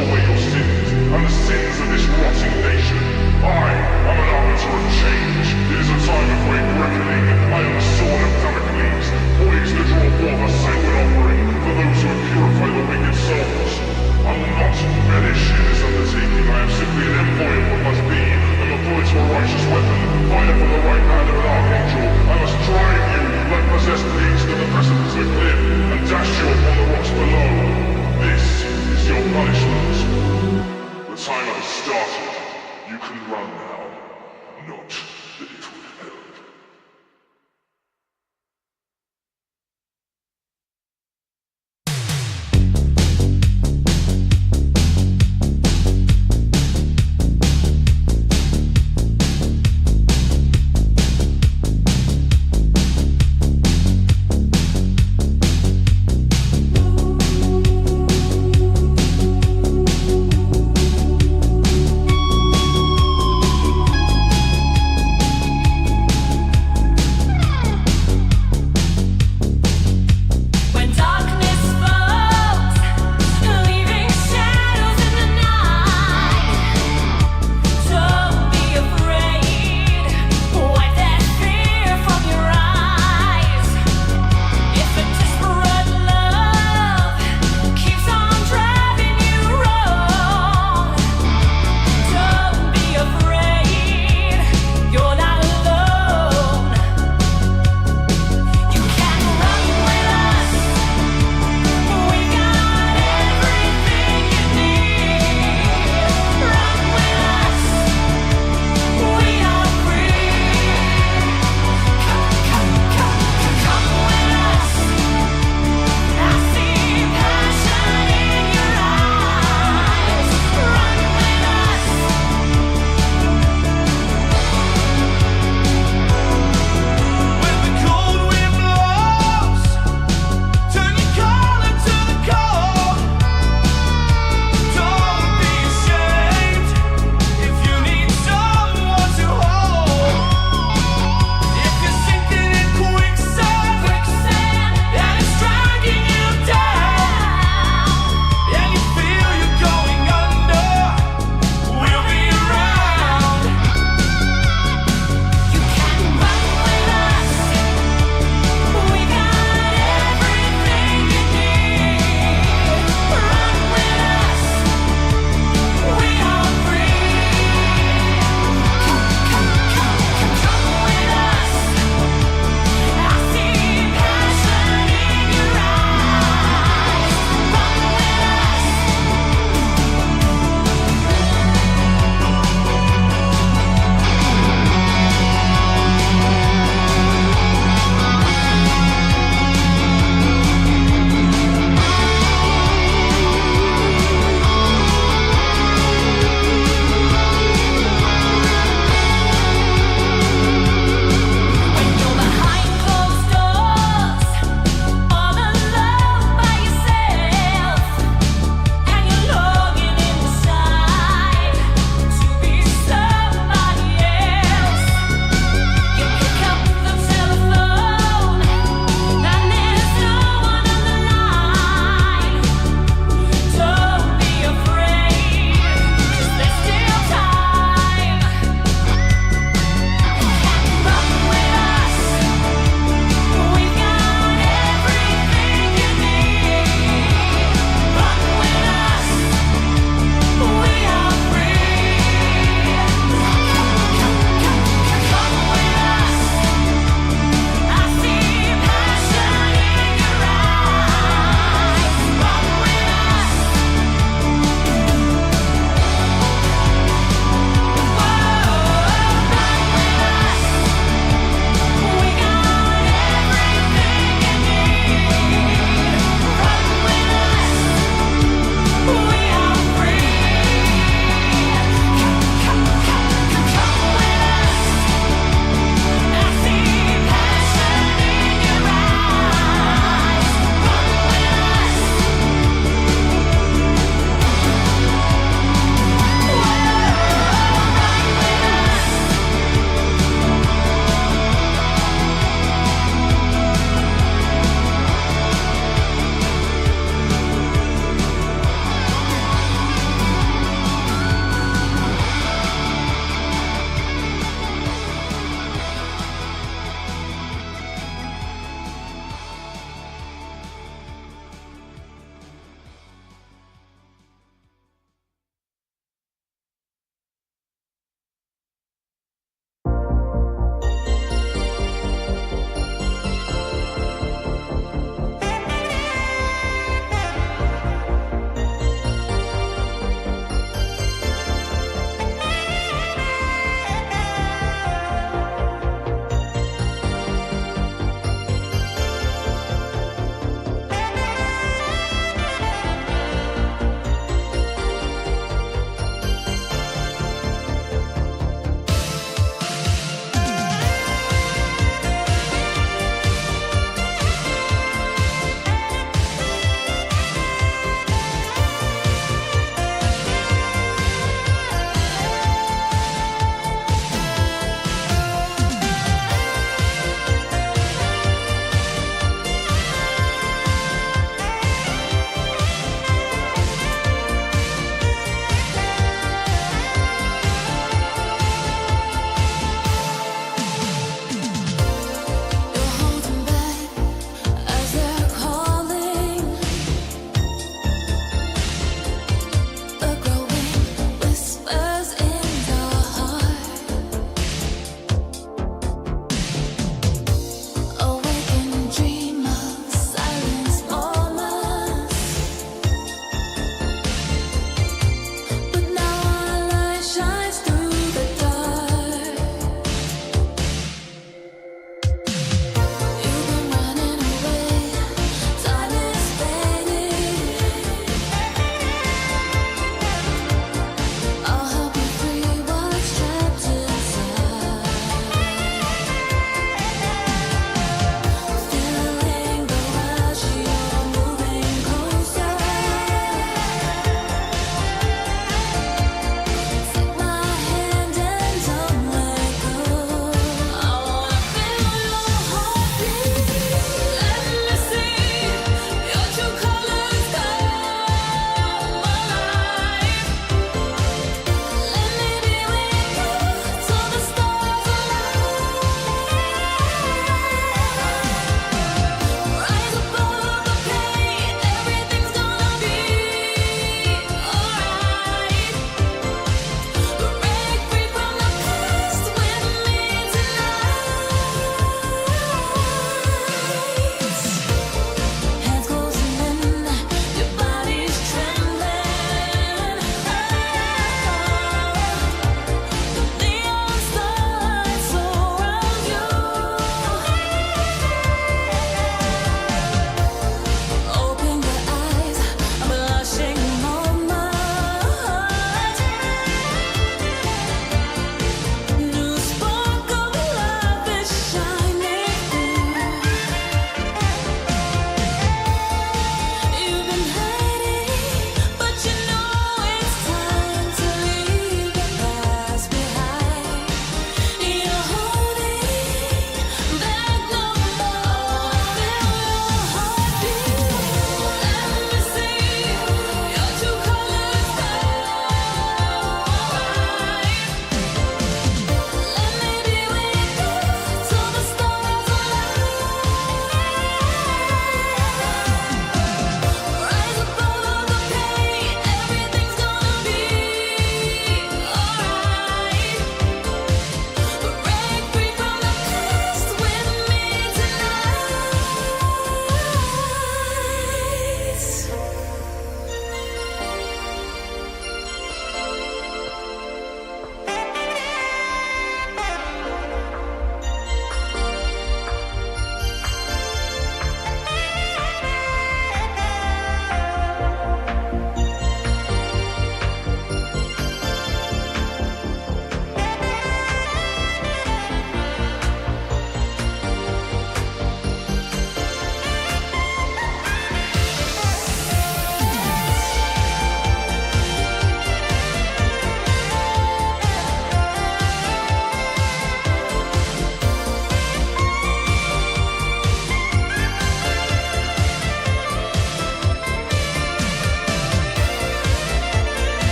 away your sins and the sins of this rotting nation. I am an arbiter of change. It is a time of great reckoning. I am the sword of Damocles, poised to draw forth a sacred offering for those who have purified the wicked souls. I will not perish in this undertaking. I am simply an envoy of what must be, and the bullets of a righteous weapon, fire from the right hand of an archangel. I must drive you, like possessed pigs, to the precipice of a cliff, and dash you upon the rocks below. This is your punishment. The time has started. You can run now. Not that it would help.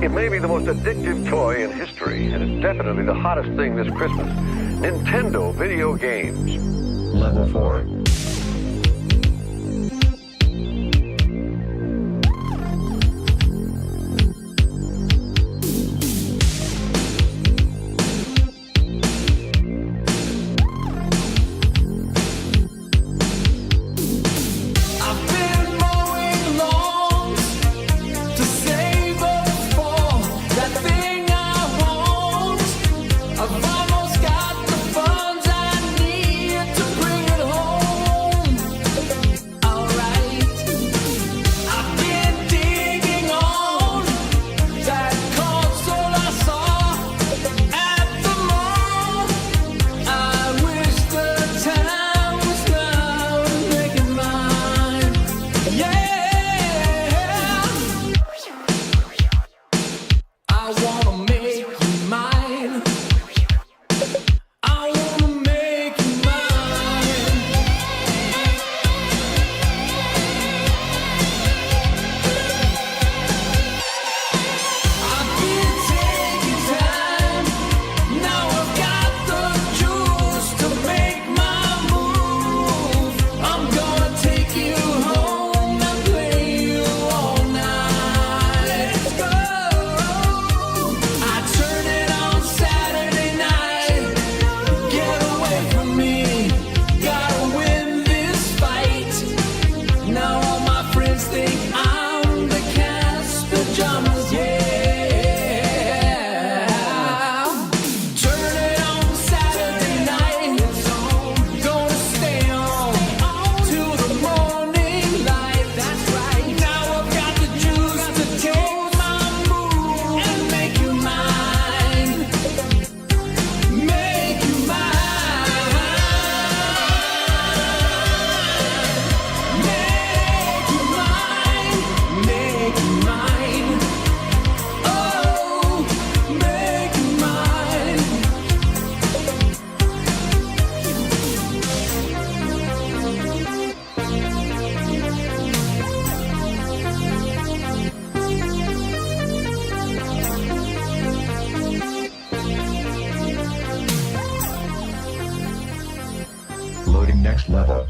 It may be the most addictive toy in history, and it's definitely the hottest thing this Christmas. Nintendo video games. Level 4. Loading next level.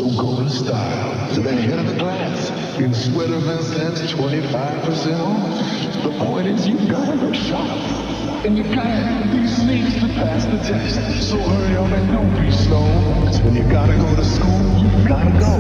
so go in style to the head of the class. In sweater vest, that's 25% off. The point is you gotta look sharp. And you gotta have these sneaks to pass the test. So hurry up and don't be slow. 'Cause when you gotta go to school, you gotta go.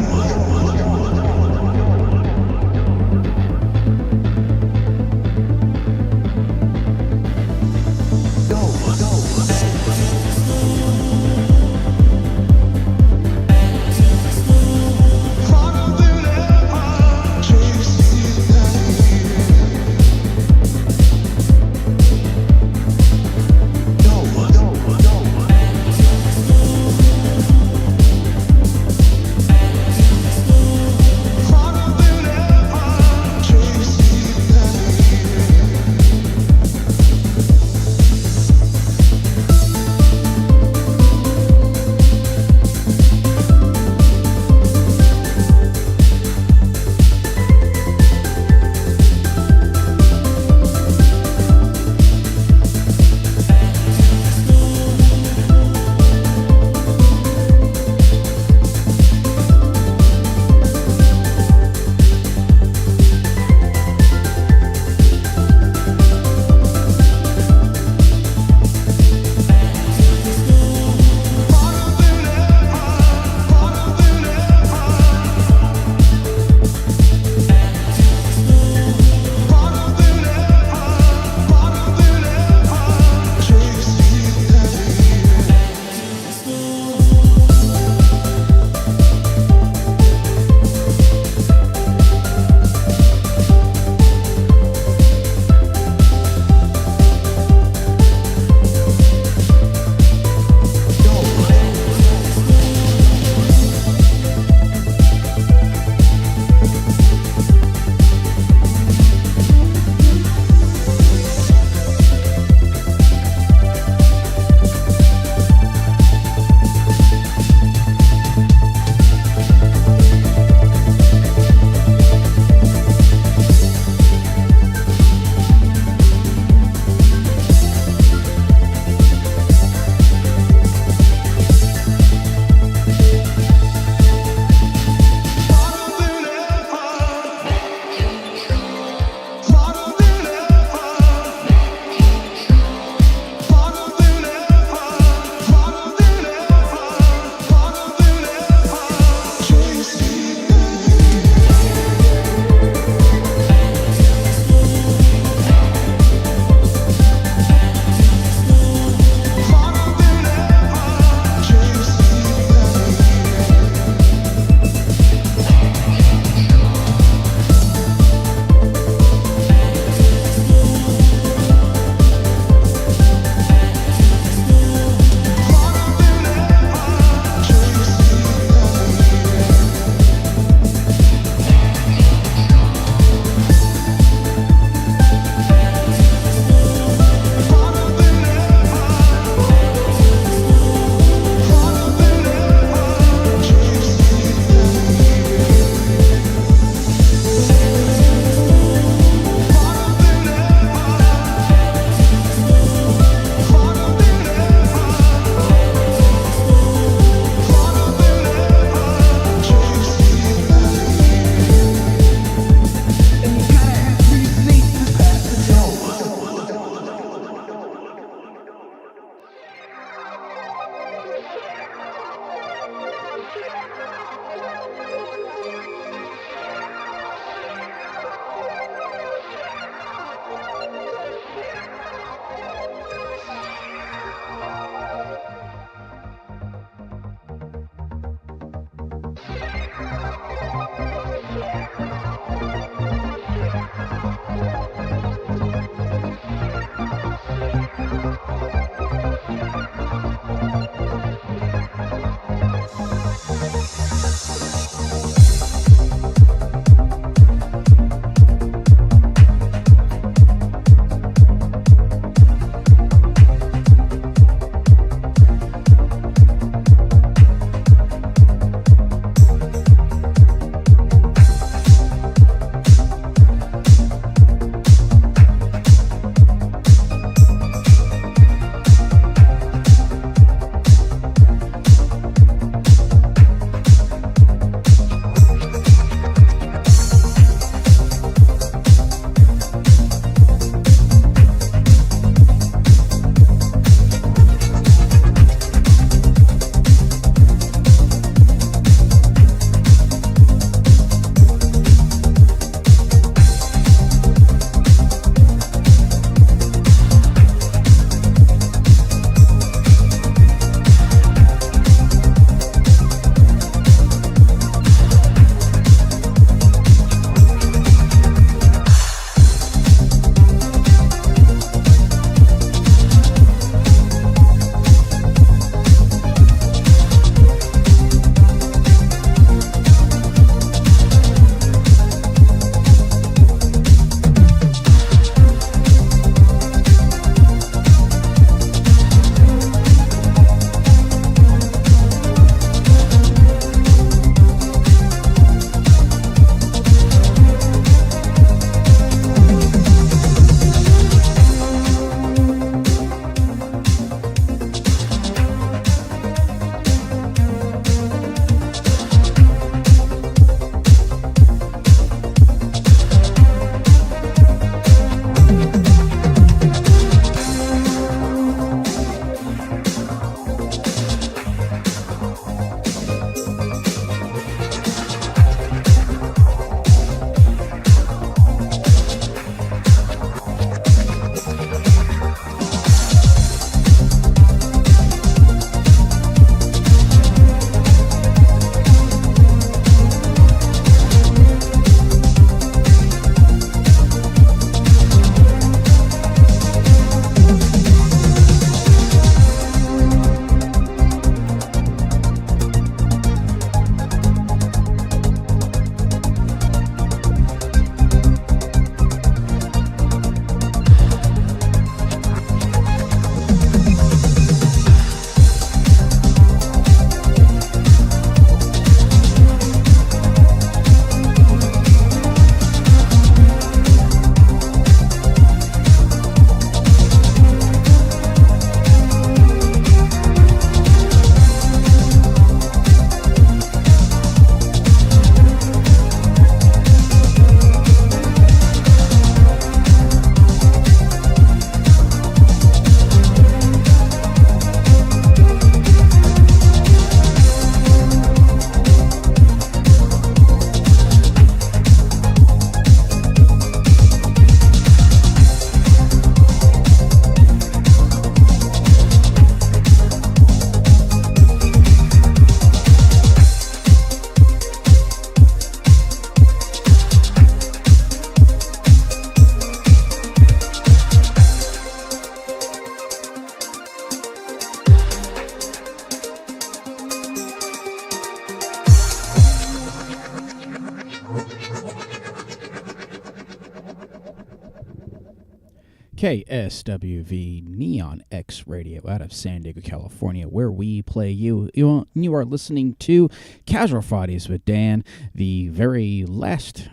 KSWV Neon X Radio out of San Diego, California, where we play you. You are listening to Casual Fridays with Dan, the very last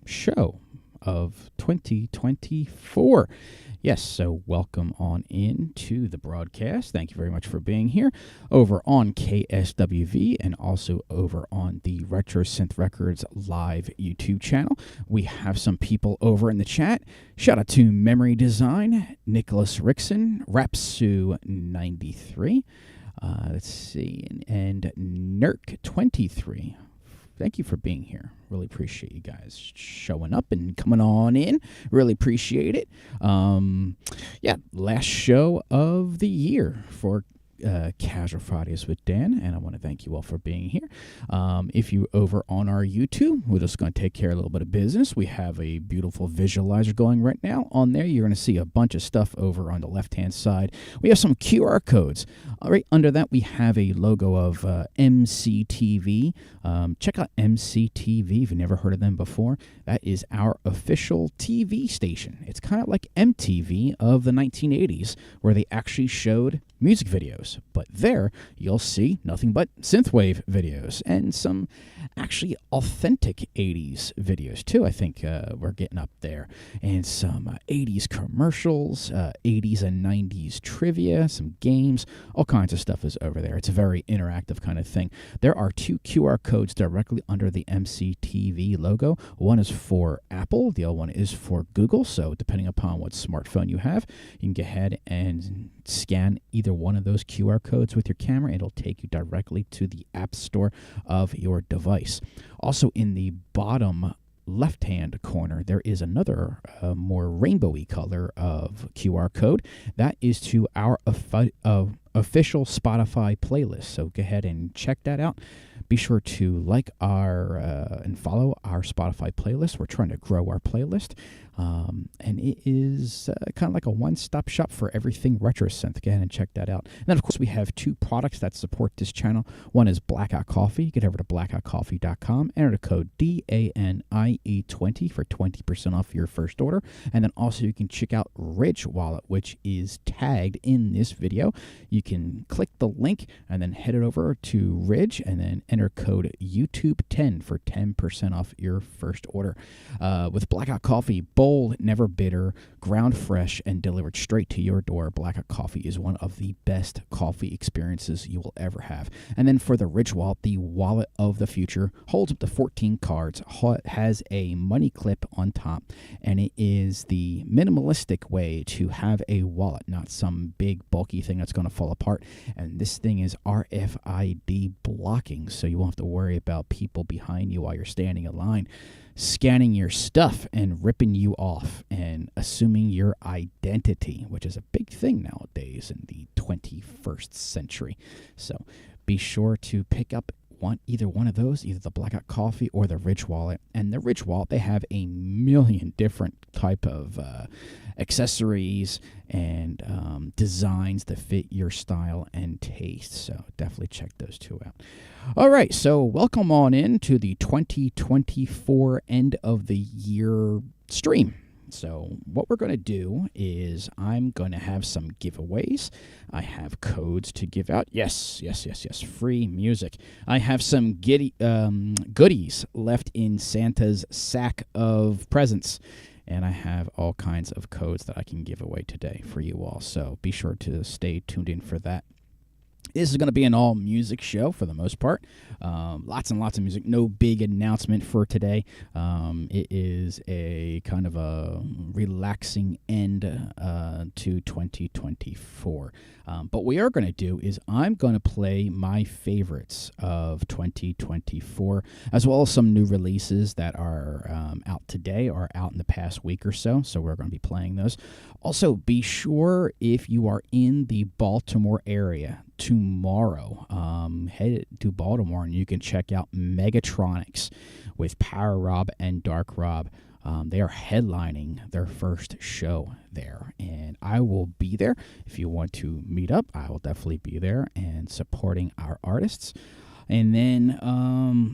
show of 2024. Yes, so welcome on in to the broadcast. Thank you very much for being here over on KSWV and also over on the RetroSynth Records live YouTube channel. We have some people over in the chat. Shout out to Memory Design, Nicholas Rickson, Rapsu93, let's see, and Nerk23. Thank you for being here. Really appreciate you guys showing up and coming on in. Really appreciate it. Last show of the year for Casual Fridays with Dan, and I want to thank you all for being here. If you over on our YouTube, we're just going to take care of a little bit of business. We have a beautiful visualizer going right now. On there, you're going to see a bunch of stuff over on the left-hand side. We have some QR codes. Right under that, we have a logo of MCTV. Check out MCTV if you've never heard of them before. That is our official TV station. It's kind of like MTV of the 1980s, where they actually showed music videos. But there, you'll see nothing but synthwave videos and some actually authentic 80s videos, too. I think we're getting up there. And some 80s commercials, 80s and 90s trivia, some games, all kinds of stuff is over there. It's a very interactive kind of thing. There are 2 QR codes directly under the MCTV logo. One is for Apple. The other one is for Google. So depending upon what smartphone you have, you can go ahead and scan either one of those QR codes with your camera. It'll take you directly to the App Store of your device. Also, in the bottom left-hand corner, there is another more rainbowy color of QR code. That is to our official Spotify playlist. So go ahead and check that out. Be sure to like our and follow our Spotify playlist. We're trying to grow our playlist. And it is kind of like a one-stop shop for everything RetroSynth. Go ahead and check that out. And then, of course, we have 2 products that support this channel. One is Blackout Coffee. Get over to blackoutcoffee.com. Enter the code DANIE20 for 20% off your first order. And then also you can check out Ridge Wallet, which is tagged in this video. You can click the link and then head it over to Ridge and then enter code YouTube10 for 10% off your first order. With Blackout Coffee, bold, never bitter, ground fresh, and delivered straight to your door, Blackout Coffee is one of the best coffee experiences you will ever have. And then for the Ridge Wallet, the wallet of the future, holds up to 14 cards, has a money clip on top, and it is the minimalistic way to have a wallet, not some big bulky thing that's going to fall apart. And this thing is RFID blocking, so you won't have to worry about people behind you while you're standing in line scanning your stuff and ripping you off and assuming your identity, which is a big thing nowadays in the 21st century. So be sure to pick up either one of those, either the Blackout Coffee or the Ridge Wallet. And the Ridge Wallet, they have a million different type of accessories and designs that fit your style and taste. So definitely check those 2 out. All right, so welcome on in to the 2024 end of the year stream. So what we're going to do is I'm going to have some giveaways. I have codes to give out. Yes. Free music. I have some goodies left in Santa's sack of presents. And I have all kinds of codes that I can give away today for you all. So be sure to stay tuned in for that. This is going to be an all-music show for the most part. Lots and lots of music. No big announcement for today. It is a kind of a relaxing end to 2024. But what we are going to do is I'm going to play my favorites of 2024, as well as some new releases that are out today or out in the past week or so. So we're going to be playing those. Also, be sure if you are in the Baltimore area tomorrow, head to Baltimore and you can check out Megatronics with Power Rob and Dark Rob. They are headlining their first show there, and I will be there. If you want to meet up, I will definitely be there and supporting our artists. And then,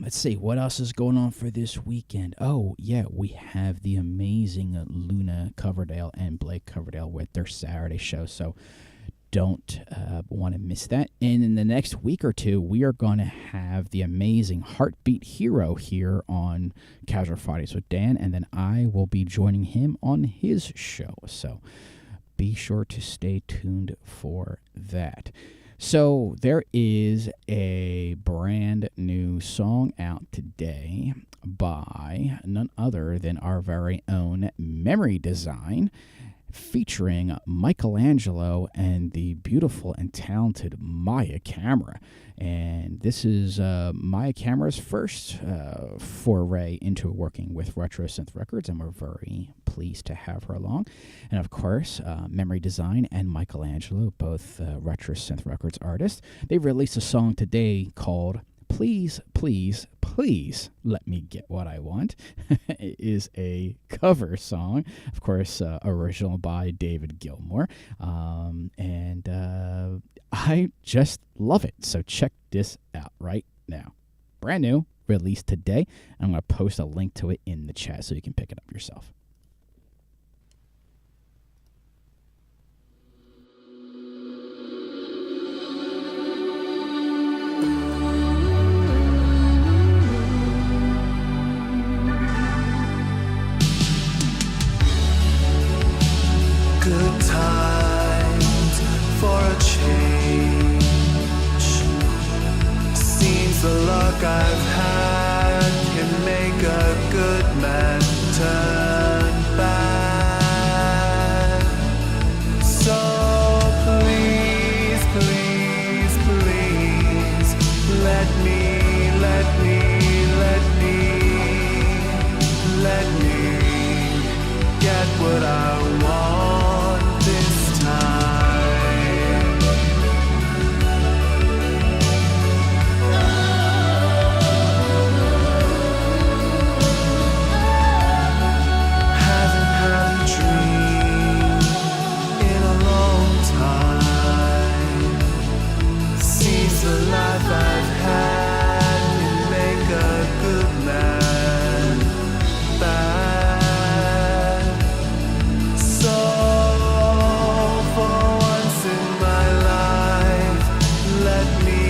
let's see, what else is going on for this weekend? Oh, yeah, we have the amazing Luna Coverdale and Blake Coverdale with their Saturday show. So don't want to miss that. And in the next week or two, we are going to have the amazing Heartbeat Hero here on Casual Fridays with Dan. And then I will be joining him on his show. So be sure to stay tuned for that. So there is a brand new song out today by none other than our very own Memory Design, featuring Michelangelo and the beautiful and talented Maya Camera. And this is Maya Camera's first foray into working with RetroSynth Records, and we're very pleased to have her along. And of course, Memory Design and Michelangelo, both RetroSynth Records artists, they released a song today called Please, Please, Please Let Me Get What I Want. It is a cover song, of course, original by David Gilmour. And I just love it. So check this out right now. Brand new, released today. I'm going to post a link to it in the chat so you can pick it up yourself. Good times for a change. Seems the luck I've had can make a good man turn bad. So please, please, please let me get what I want this time. Haven't had a dream in a long time. Seems the life I've had can make a good man bad. So for once in my life, let me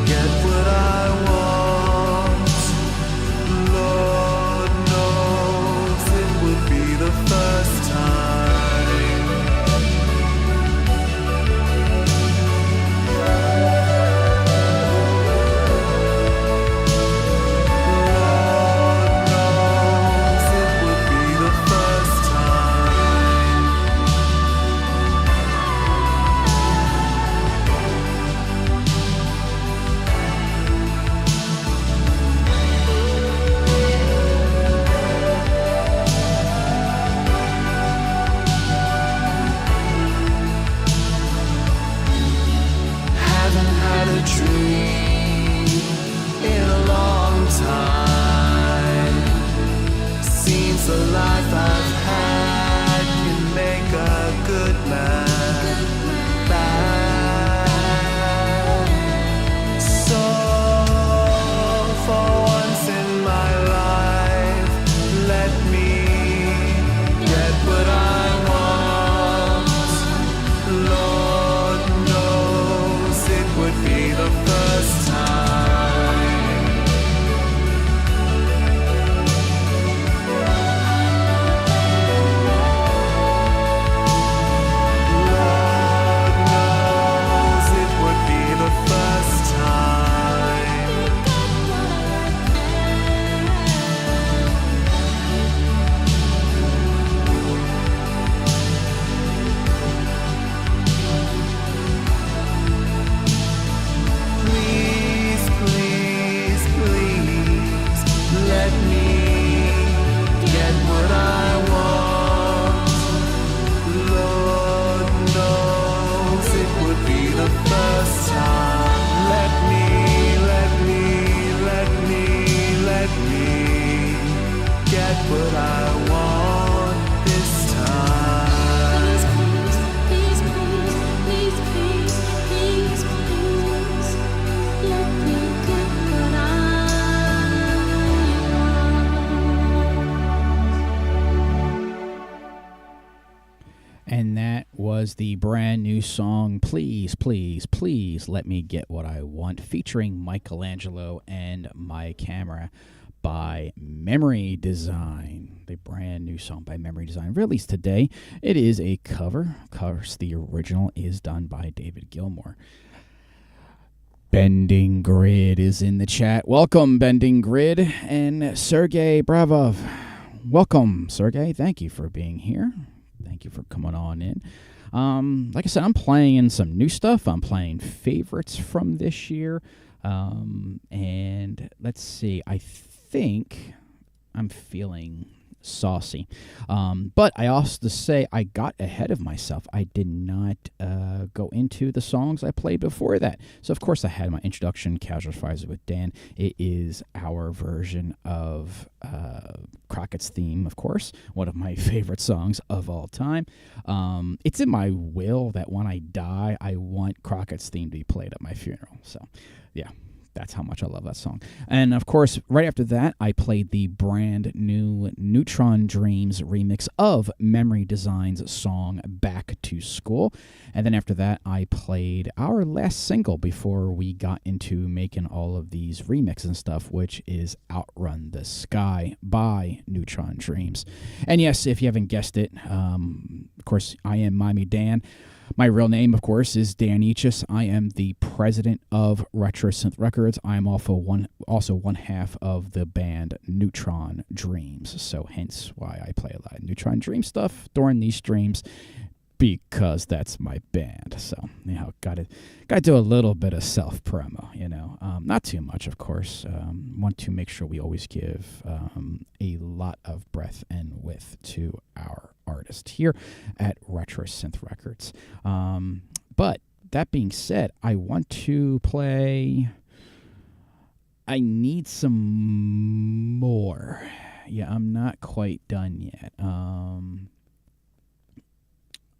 get what I want. Lord knows it would be the first time. Lord knows it would be the first time. Haven't had a dream in a long time. Seems the life I've had can make a good man bad. So for once in my life, let me get what I want. Lord knows it would be the first time. Lord knows it would be the first time. Please, please, please let me get what I want. Lord knows it would be the first time. Let me get what I want this time. Please, please, please, please, please, please, let me was the brand new song Please, Please, Please Let Me Get What I Want, featuring Michelangelo and My Camera by Memory Design. The brand new song by Memory Design, released today. It is a cover. Of course, the original is done by David Gilmour. Bending Grid is in the chat. Welcome, Bending Grid. And Sergey Bravov. Welcome, Sergey. Thank you for being here. Thank you for coming on in. Like I said, I'm playing some new stuff. I'm playing favorites from this year. And let's see. I think I'm feeling saucy. But I also to say I got ahead of myself. I did not go into the songs I played before that. So, of course, I had my introduction, Casual Fires with Dan. It is our version of Crockett's theme, of course, one of my favorite songs of all time. It's in my will that when I die, I want Crockett's theme to be played at my funeral. So, yeah. That's how much I love that song. And, of course, right after that, I played the brand new Neutron Dreams remix of Memory Design's song Back to School. And then after that, I played our last single before we got into making all of these remixes and stuff, which is Outrun the Sky by Neutron Dreams. And, yes, if you haven't guessed it, of course, I am Miami Dan. My real name, of course, is Dan Ichis. I am the president of RetroSynth Records. I am also one half of the band Neutron Dreams. So hence why I play a lot of Neutron Dream stuff during these streams, because that's my band. So, you know, gotta do a little bit of self-promo, you know. Not too much, of course. Want to make sure we always give a lot of breadth and width to our artist here at RetroSynth Records. But that being said, I want to play... I need some more. Yeah, I'm not quite done yet.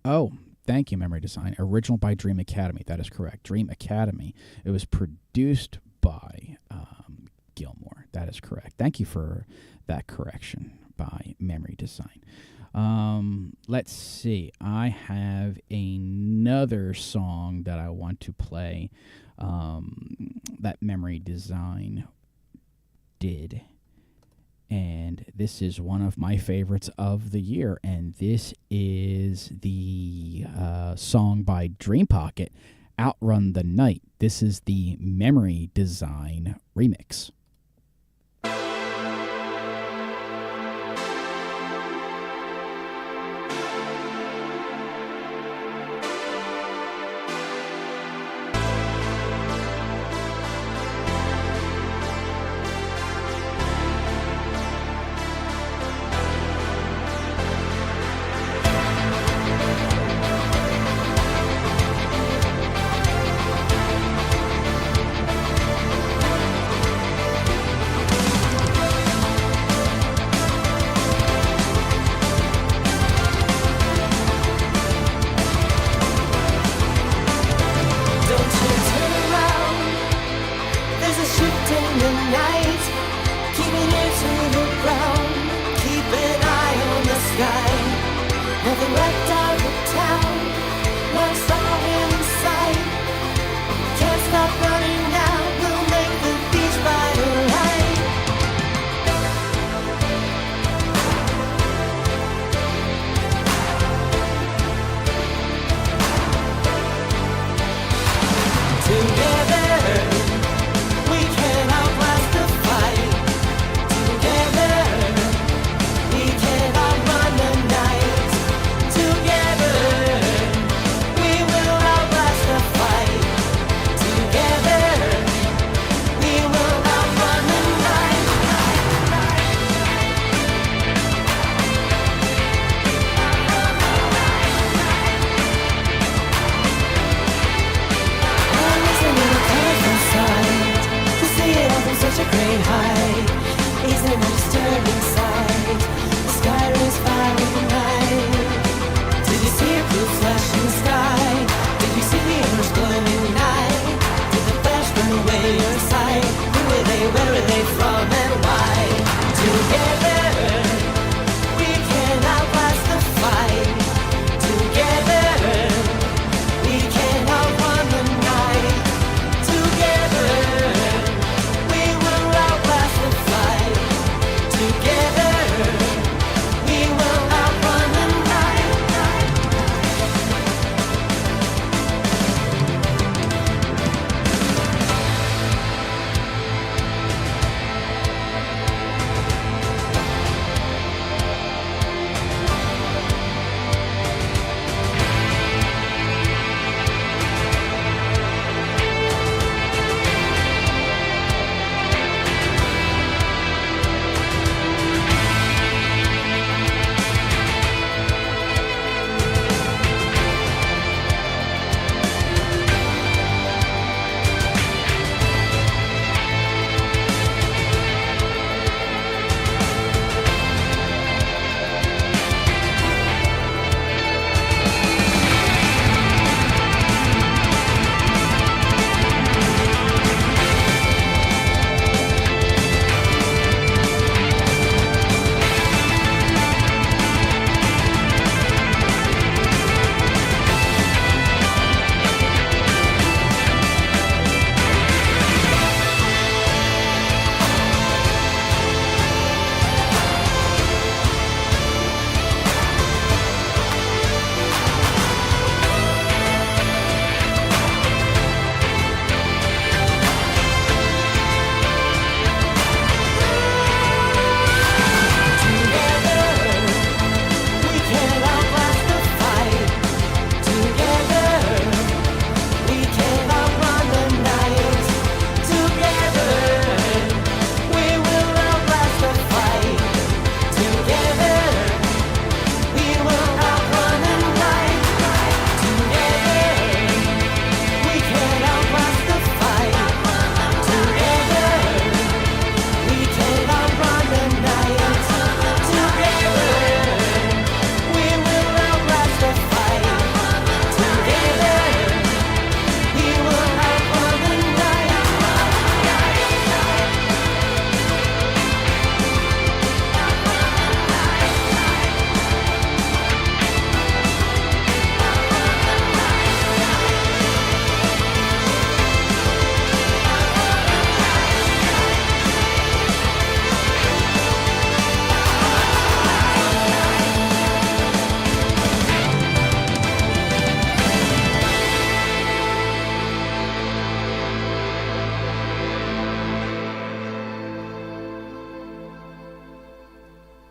Oh, thank you, Memory Design. Original by Dream Academy. That is correct. Dream Academy. It was produced by Gilmour. That is correct. Thank you for that correction by Memory Design. Let's see. I have another song that I want to play that Memory Design did. And this is one of my favorites of the year. And this is the song by Dream Pocket, Outrun the Night. This is the Memory Design remix.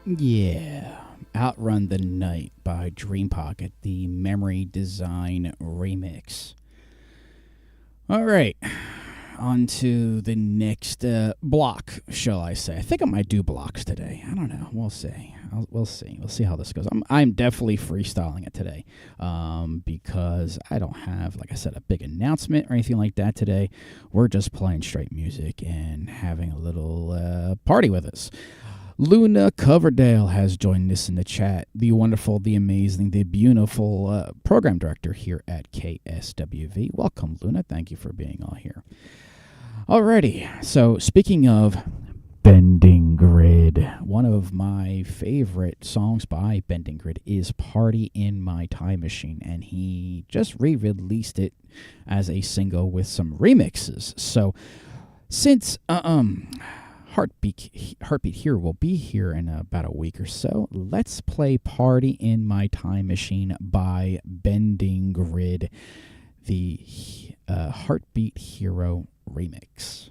Yeah, Outrun the Night by Dream Pocket, the Memory Design remix. All right, on to the next block, shall I say. I think I might do blocks today. I don't know. We'll see. We'll see. We'll see how this goes. I'm definitely freestyling it today because I don't have, like I said, a big announcement or anything like that today. We're just playing straight music and having a little party with us. Luna Coverdale has joined us in the chat. The wonderful, the amazing, the beautiful program director here at KSWV. Welcome, Luna. Thank you for being all here. Alrighty. So speaking of Bending Grid, one of my favorite songs by Bending Grid is Party in My Time Machine, and he just re-released it as a single with some remixes. So since Heartbeat here will be here in about a week or so, let's play Party in My Time Machine by Bending Grid, the Heartbeat Hero remix.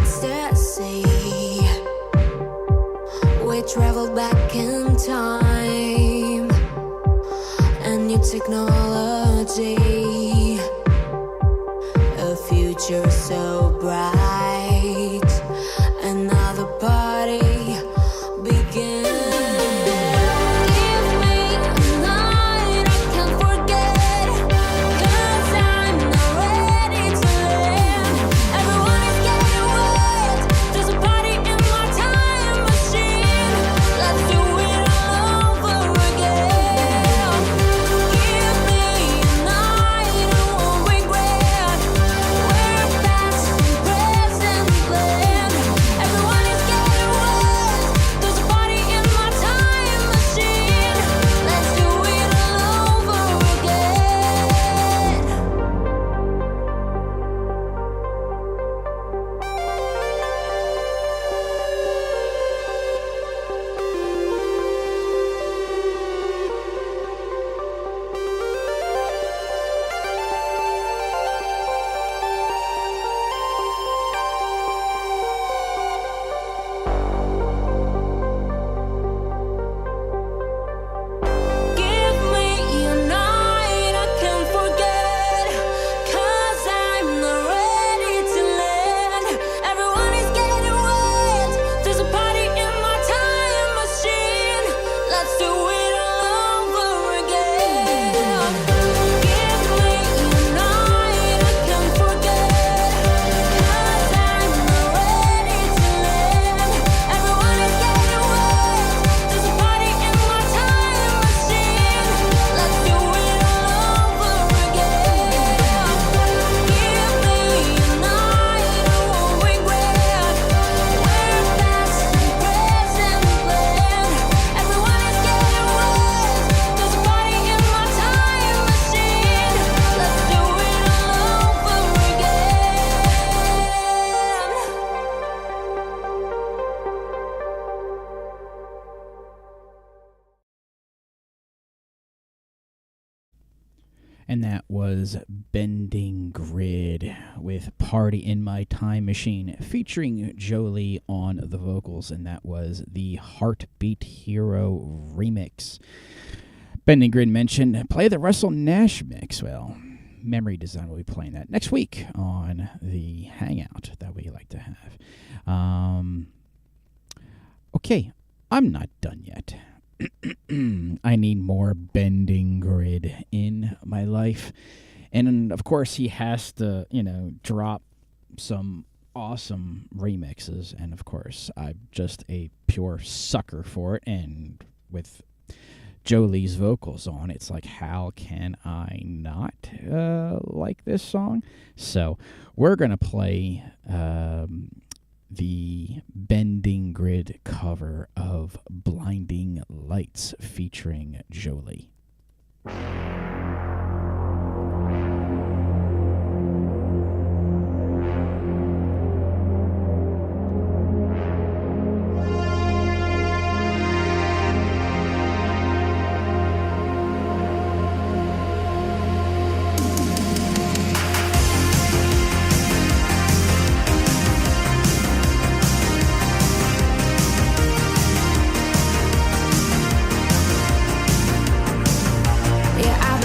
ecstasy. We traveled back in time, a new technology, a future so bright, another party begins. And that was Bending Grid with Party in My Time Machine, featuring Jolie on the vocals, and that was the Heartbeat Hero remix. Bending Grid mentioned, play the Russell Nash mix. Well, Memory Design will be playing that next week on the Hangout that we like to have. Okay, I'm not done yet. I need more Bending Grid in my life. And of course, he has to, drop some awesome remixes. And of course, I'm just a pure sucker for it. And with Jolie's vocals on, it's like, how can I not like this song? So we're going to play the Bending Grid cover of Blinding Lights featuring Jolie. Yeah, I've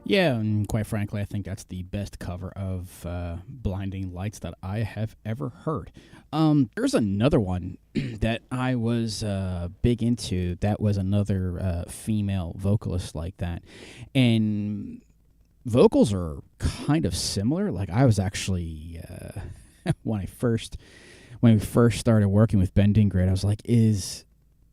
Yeah, and quite frankly, I think that's the best cover of Blinding Lights that I have ever heard. There's another one that I was big into that was another female vocalist like that. And vocals are kind of similar. Like, I was actually, when we first started working with Bending Grid, I was like, is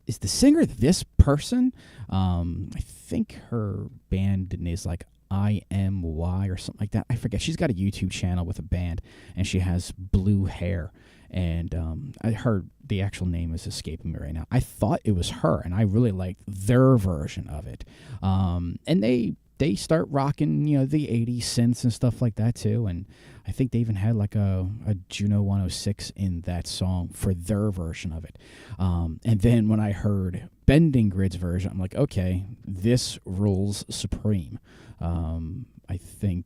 the singer this person? I think her band name is like IMY or something like that. I forget. She's got a YouTube channel with a band, and she has blue hair. And I heard the actual name is escaping me right now. I thought it was her, and I really liked their version of it. And they start rocking, the 80s synths and stuff like that too. And I think they even had like a Juno 106 in that song for their version of it. And then when I heard Bending Grid's version, I'm like, okay, this rules supreme. I think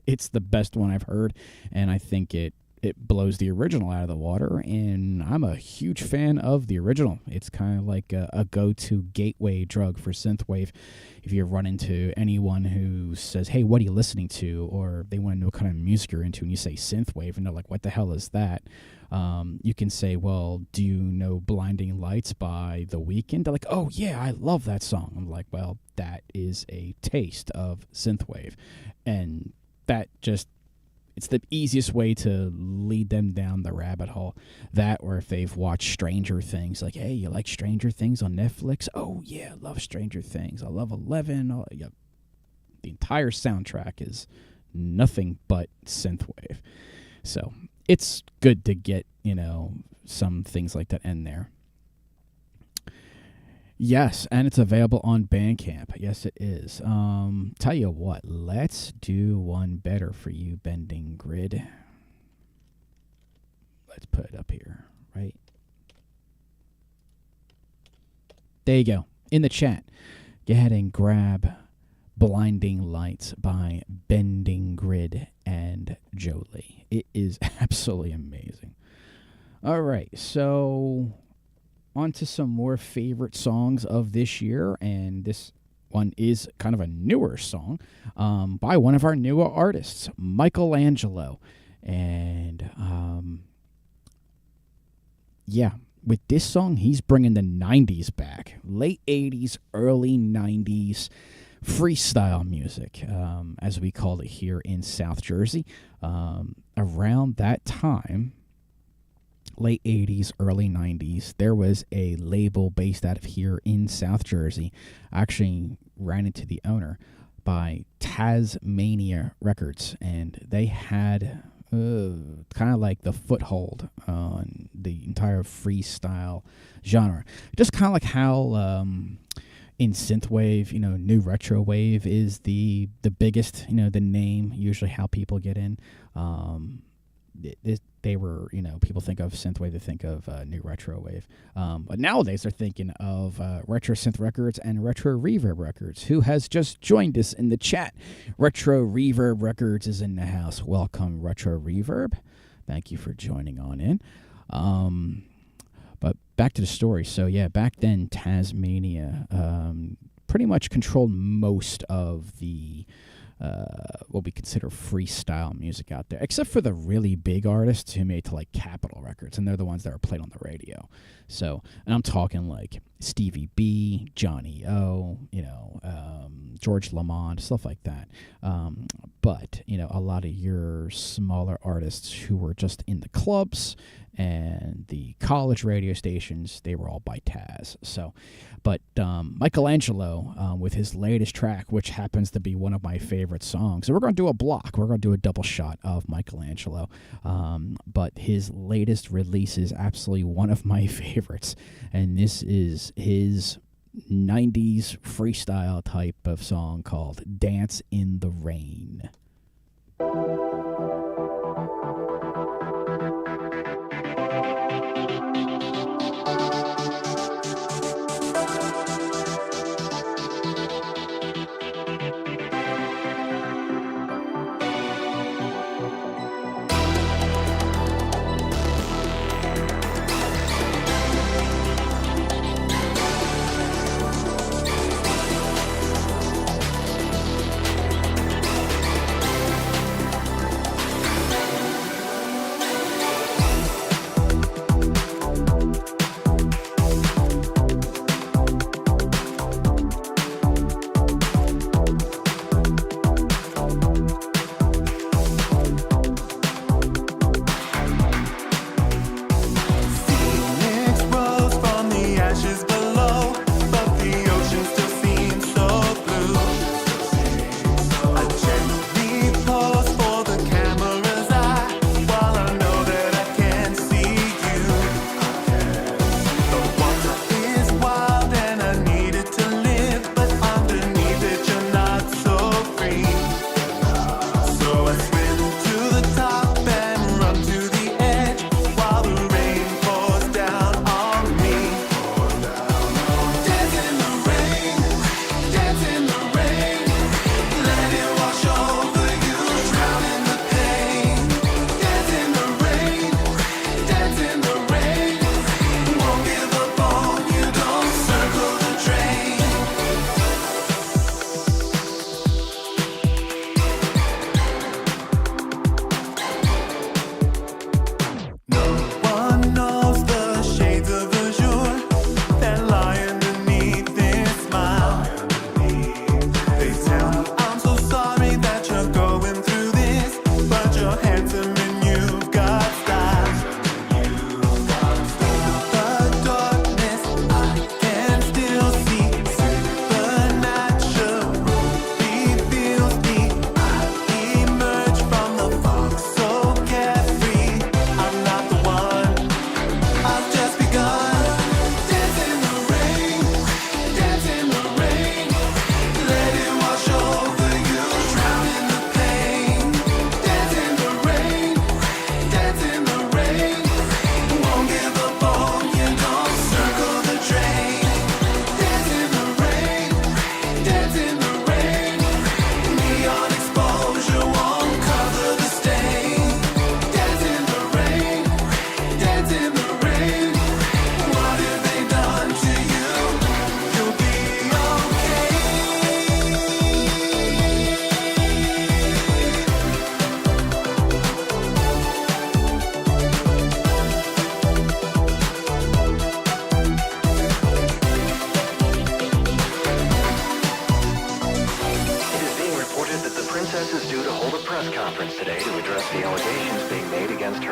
it's the best one I've heard, and I think it blows the original out of the water, and I'm a huge fan of the original. It's kind of like a go-to gateway drug for Synthwave. If you run into anyone who says, hey, what are you listening to? Or they want to know what kind of music you're into, and you say Synthwave, and they're like, what the hell is that? You can say, well, do you know Blinding Lights by The Weeknd? They're like, oh, yeah, I love that song. I'm like, well, that is a taste of Synthwave. And that just... it's the easiest way to lead them down the rabbit hole. That, or if they've watched Stranger Things, like, hey, you like Stranger Things on Netflix? Oh, yeah, I love Stranger Things. I love 11. Yeah. The entire soundtrack is nothing but Synthwave. So it's good to get, some things like that in there. Yes, and it's available on Bandcamp. Yes, it is. Tell you what, let's do one better for you, Bending Grid. Let's put it up here, right? There you go. In the chat, go ahead and grab Blinding Lights by Bending Grid and Jolie. It is absolutely amazing. All right, so... on to some more favorite songs of this year, and this one is kind of a newer song by one of our newer artists, Michelangelo. And with this song, he's bringing the 90s back. Late 80s, early 90s freestyle music, as we call it here in South Jersey. Around that time, late 80s, early 90s, there was a label based out of here in South Jersey. I actually ran into the owner by Tasmania Records, and they had kind of like the foothold on the entire freestyle genre. Just kind of like how in Synthwave, new retrowave is the biggest, the name, usually how people get in. They were, people think of Synthwave, they think of new retrowave. But nowadays they're thinking of RetroSynth Records and Retro Reverb Records, who has just joined us in the chat. Retro Reverb Records is in the house. Welcome, Retro Reverb. Thank you for joining on in. But back to the story. So, yeah, back then, Tasmania pretty much controlled most of the what we consider freestyle music out there, except for the really big artists who made to like Capitol Records, and they're the ones that are played on the radio. So, and I'm talking like Stevie B, Johnny O, George Lamond, stuff like that. But a lot of your smaller artists who were just in the clubs and the college radio stations, they were all by Taz. So, but Michelangelo, with his latest track, which happens to be one of my favorite songs, so we're going to do a block. We're going to do a double shot of Michelangelo. But his latest release is absolutely one of my favorites, and this is his 90s freestyle type of song called Dance in the Rain.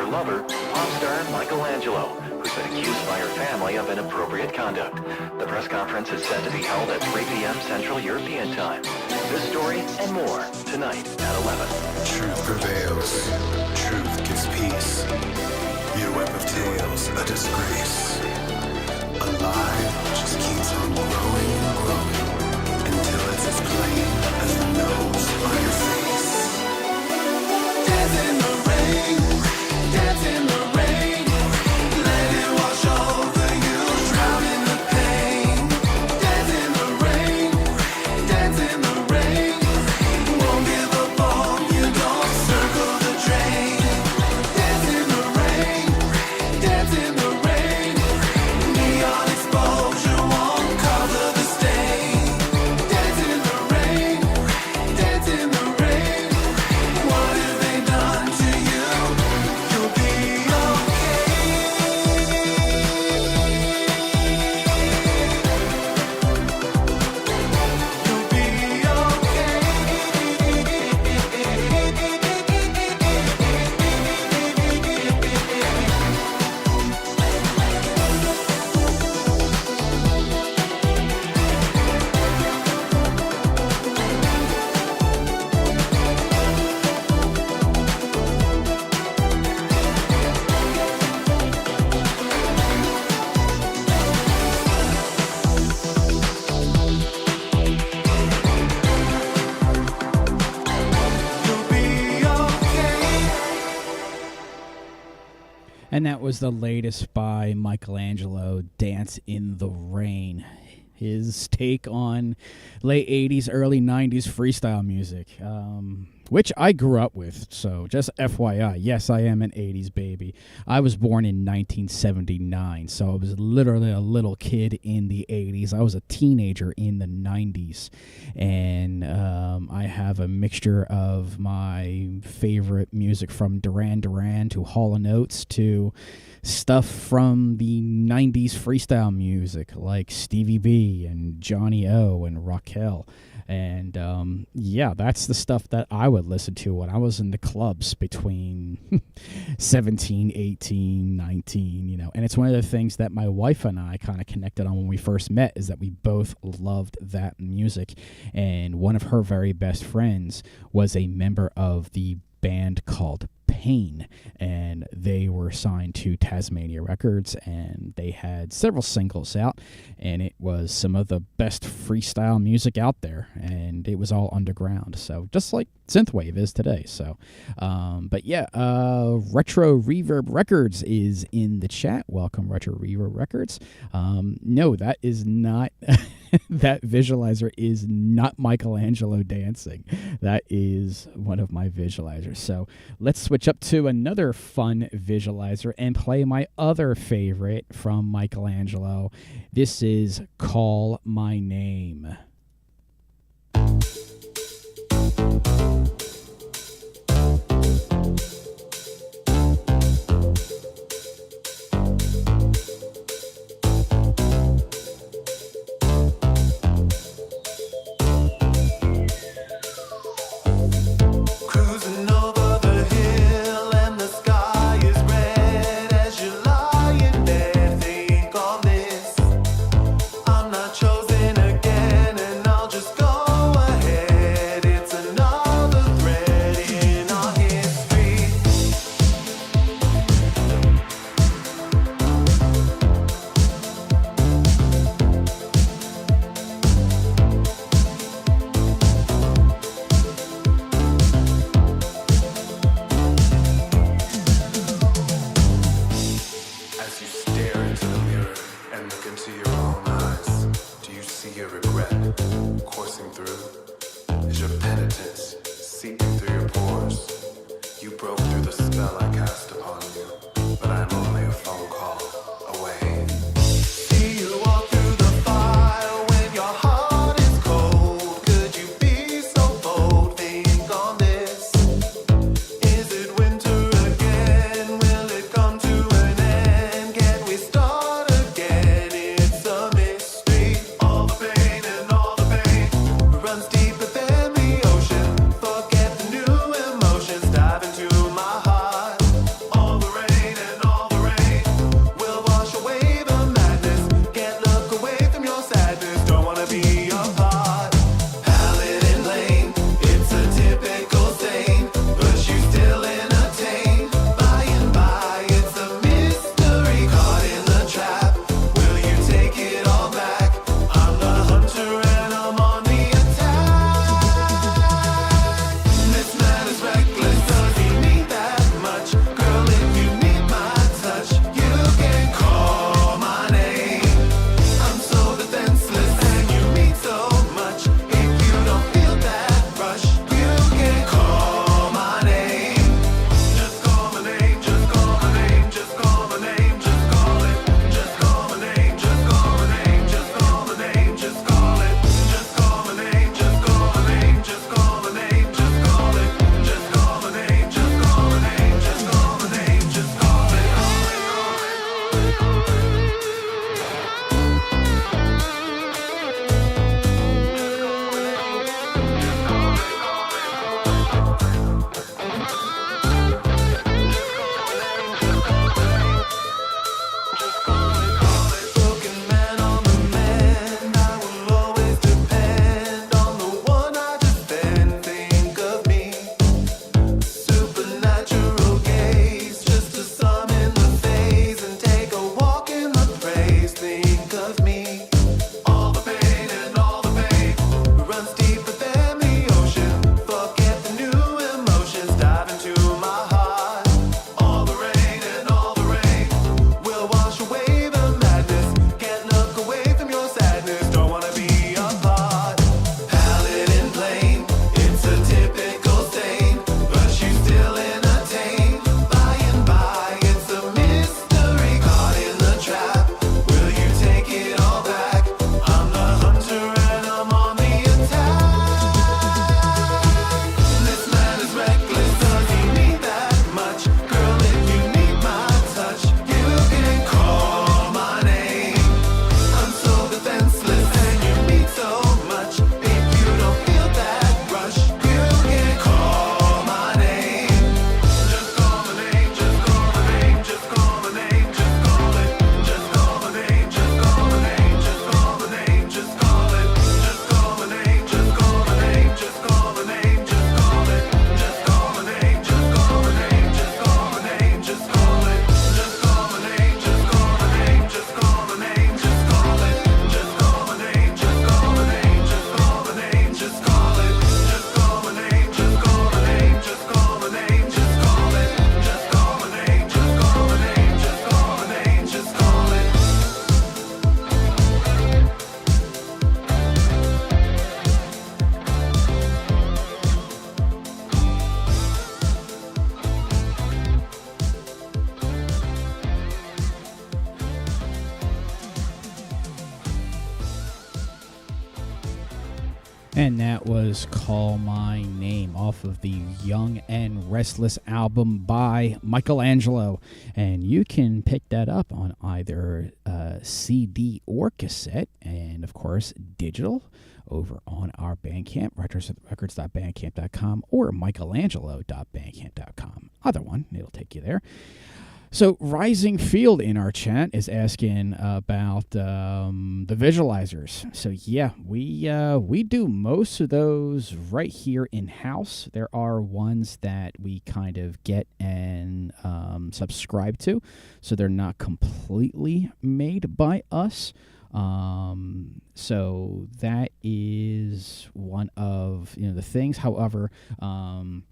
her lover, pop star Michelangelo, who's been accused by her family of inappropriate conduct. The press conference is set to be held at 3 p.m. Central European Time. This story and more tonight at 11. Truth prevails. Truth gives peace. Your web of tales, a disgrace. A lie just keeps on growing and growing until it's as plain as the nose on your face. Dance in the rain, dance in the rain. Let it wash over you, drown in the pain. Dance in the rain, dance in the rain. Won't give up on you, don't circle the drain. Dance in the rain, dance in the rain. Neon exposure won't cover the stain. Dance in the rain, dance in the rain. What have they done to you? You'll be okay. You'll be And that was the latest by Michelangelo, Dance in the Rain. His take on late 80s, early 90s freestyle music, which I grew up with. So just FYI, yes, I am an 80s baby. I was born in 1979, so I was literally a little kid in the 80s. I was a teenager in the 90s. And I have a mixture of my favorite music from Duran Duran to Hall & Oates to stuff from the 90s freestyle music like Stevie B and Johnny O and Raquel. And yeah, that's the stuff that I would listen to when I was in the clubs between 17, 18, 19, you know. And it's one of the things that my wife and I kind of connected on when we first met, is that we both loved that music. And one of her very best friends was a member of the band called Pain, and they were signed to Tasmania Records, and they had several singles out, and it was some of the best freestyle music out there, and it was all underground, so just like Synthwave is today. So but yeah, Retro Reverb Records is in the chat. Welcome, Retro Reverb Records. No, that is not that visualizer is not Michelangelo dancing. That is one of my visualizers. So let's switch up to another fun visualizer and play my other favorite from Michelangelo. This is Call My Name. cruising over the hill and the sky is red as you're lying there. Think on this. I'm not chosen again. And that was Call My Name off of the Young and Restless album by Michelangelo. And you can pick that up on either CD or cassette, and of course digital, over on our Bandcamp, retrosynthrecords.bandcamp.com or michelangelo.bandcamp.com. Either one, it'll take you there. So Rising Field in our chat is asking about the visualizers. So yeah, we do most of those right here in house. There are ones that we kind of get and subscribe to, so they're not completely made by us. So that is one of the things. However, I'm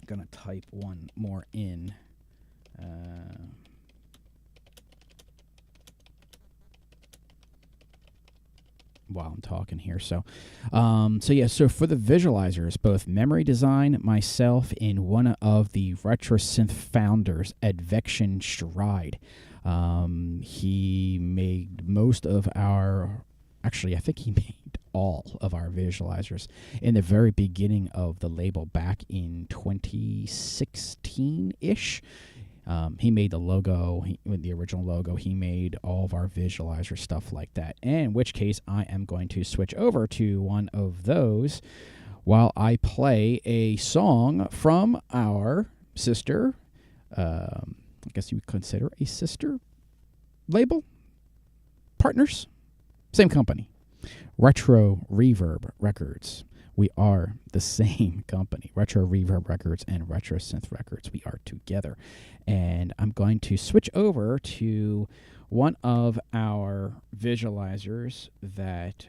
gonna type one more in. While I'm talking here. So for the visualizers, both Memory Design, myself, and one of the RetroSynth founders, Advection Stride, he made most of our, actually I think he made all of our visualizers in the very beginning of the label back in 2016-ish. He made the logo, the original logo. He made all of our visualizer stuff like that. In which case, I am going to switch over to one of those while I play a song from our sister, I guess you would consider a sister label, partners, same company, Retro Reverb Records. We are the same company, Retro Reverb Records and RetroSynth Records. We are together. And I'm going to switch over to one of our visualizers that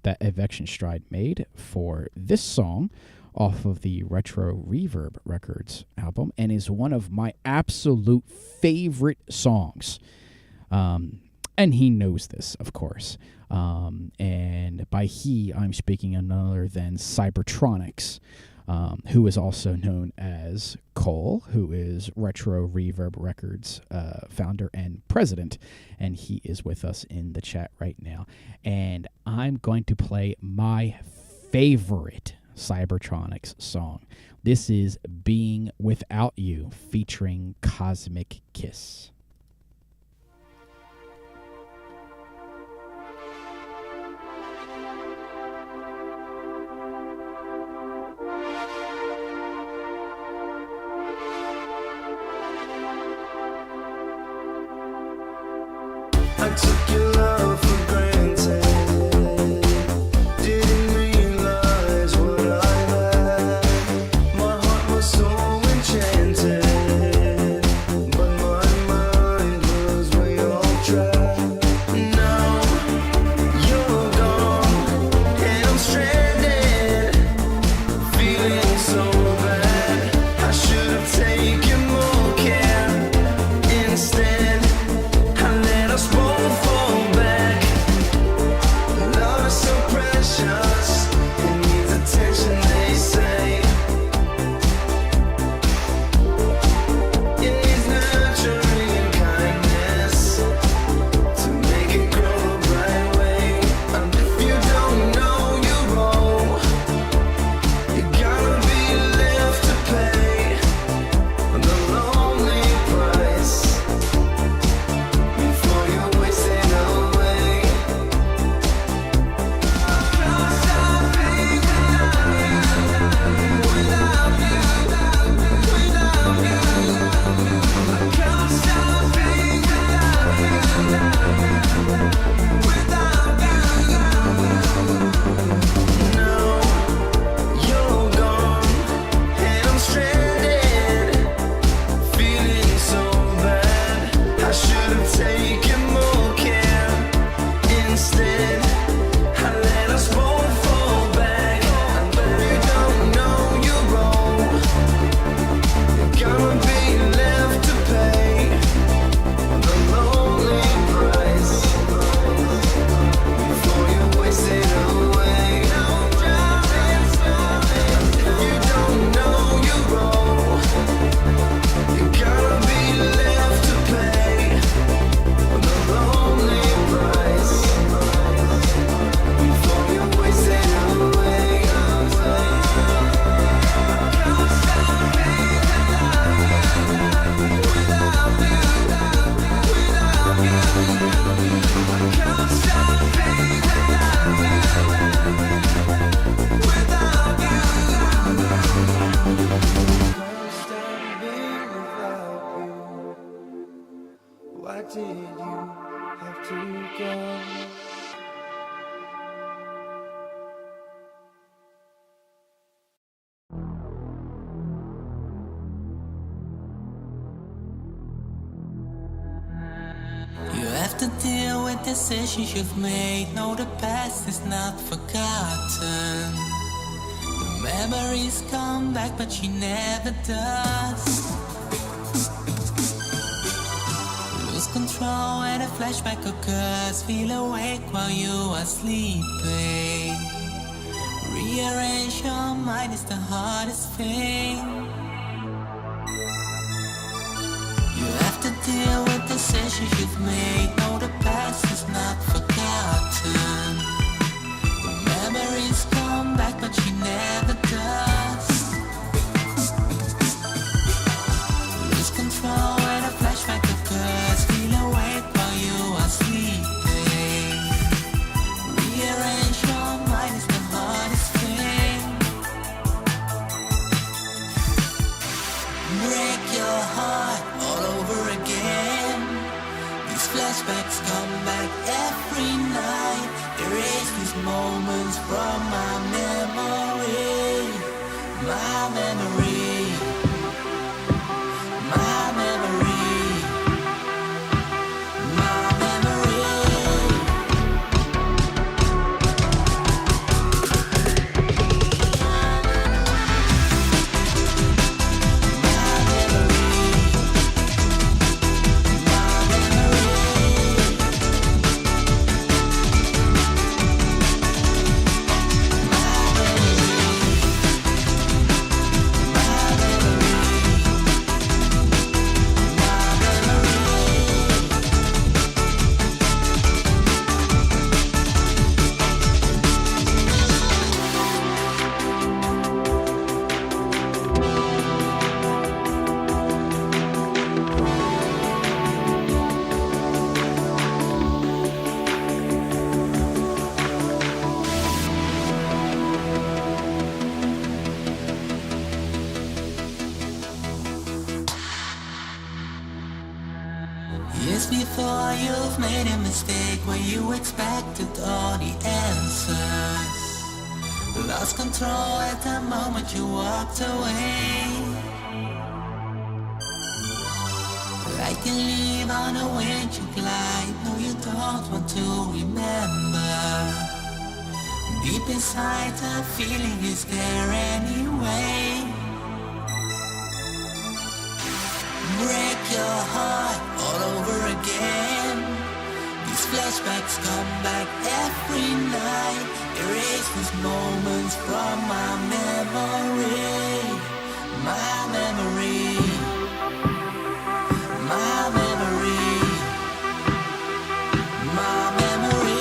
that Advection Stride made for this song off of the Retro Reverb Records album, and is one of my absolute favorite songs. And he knows this, of course. And by he, I'm speaking of none other than Cybertronics, who is also known as Cole, who is Retro Reverb Records founder and president. And he is with us in the chat right now. And I'm going to play my favorite Cybertronics song. This is Being Without You, featuring Cosmic Kiss. I took your love for granted. Didn't realize what I had. My heart was so enchanted, but my mind did you have to go? You have to deal with decisions you've made. No, the past is not forgotten. The memories come back, but she never does. Lose control when a flashback occurs. Feel awake while you are sleeping. Rearrange your mind is the hardest thing. You have to deal with decisions you've made. No, the past is not forgotten. The memories come back, but she never does. Lose control when a flashback occurs. Feel awake while you are sleeping. Rearrange your mind is the hardest thing. Break your heart all over again. These flashbacks come back every night. Erase these moments from my memory. My memory. My memory. My memory. Years before you've made a mistake where you expected all the answers. Lost control at the moment you walked away. Like a leaf on a wind you glide. No, you don't want to remember. Deep inside the feeling is there anyway. Break your heart all over again. These flashbacks come back every night. Erase these moments from my memory. My memory. My memory. My memory.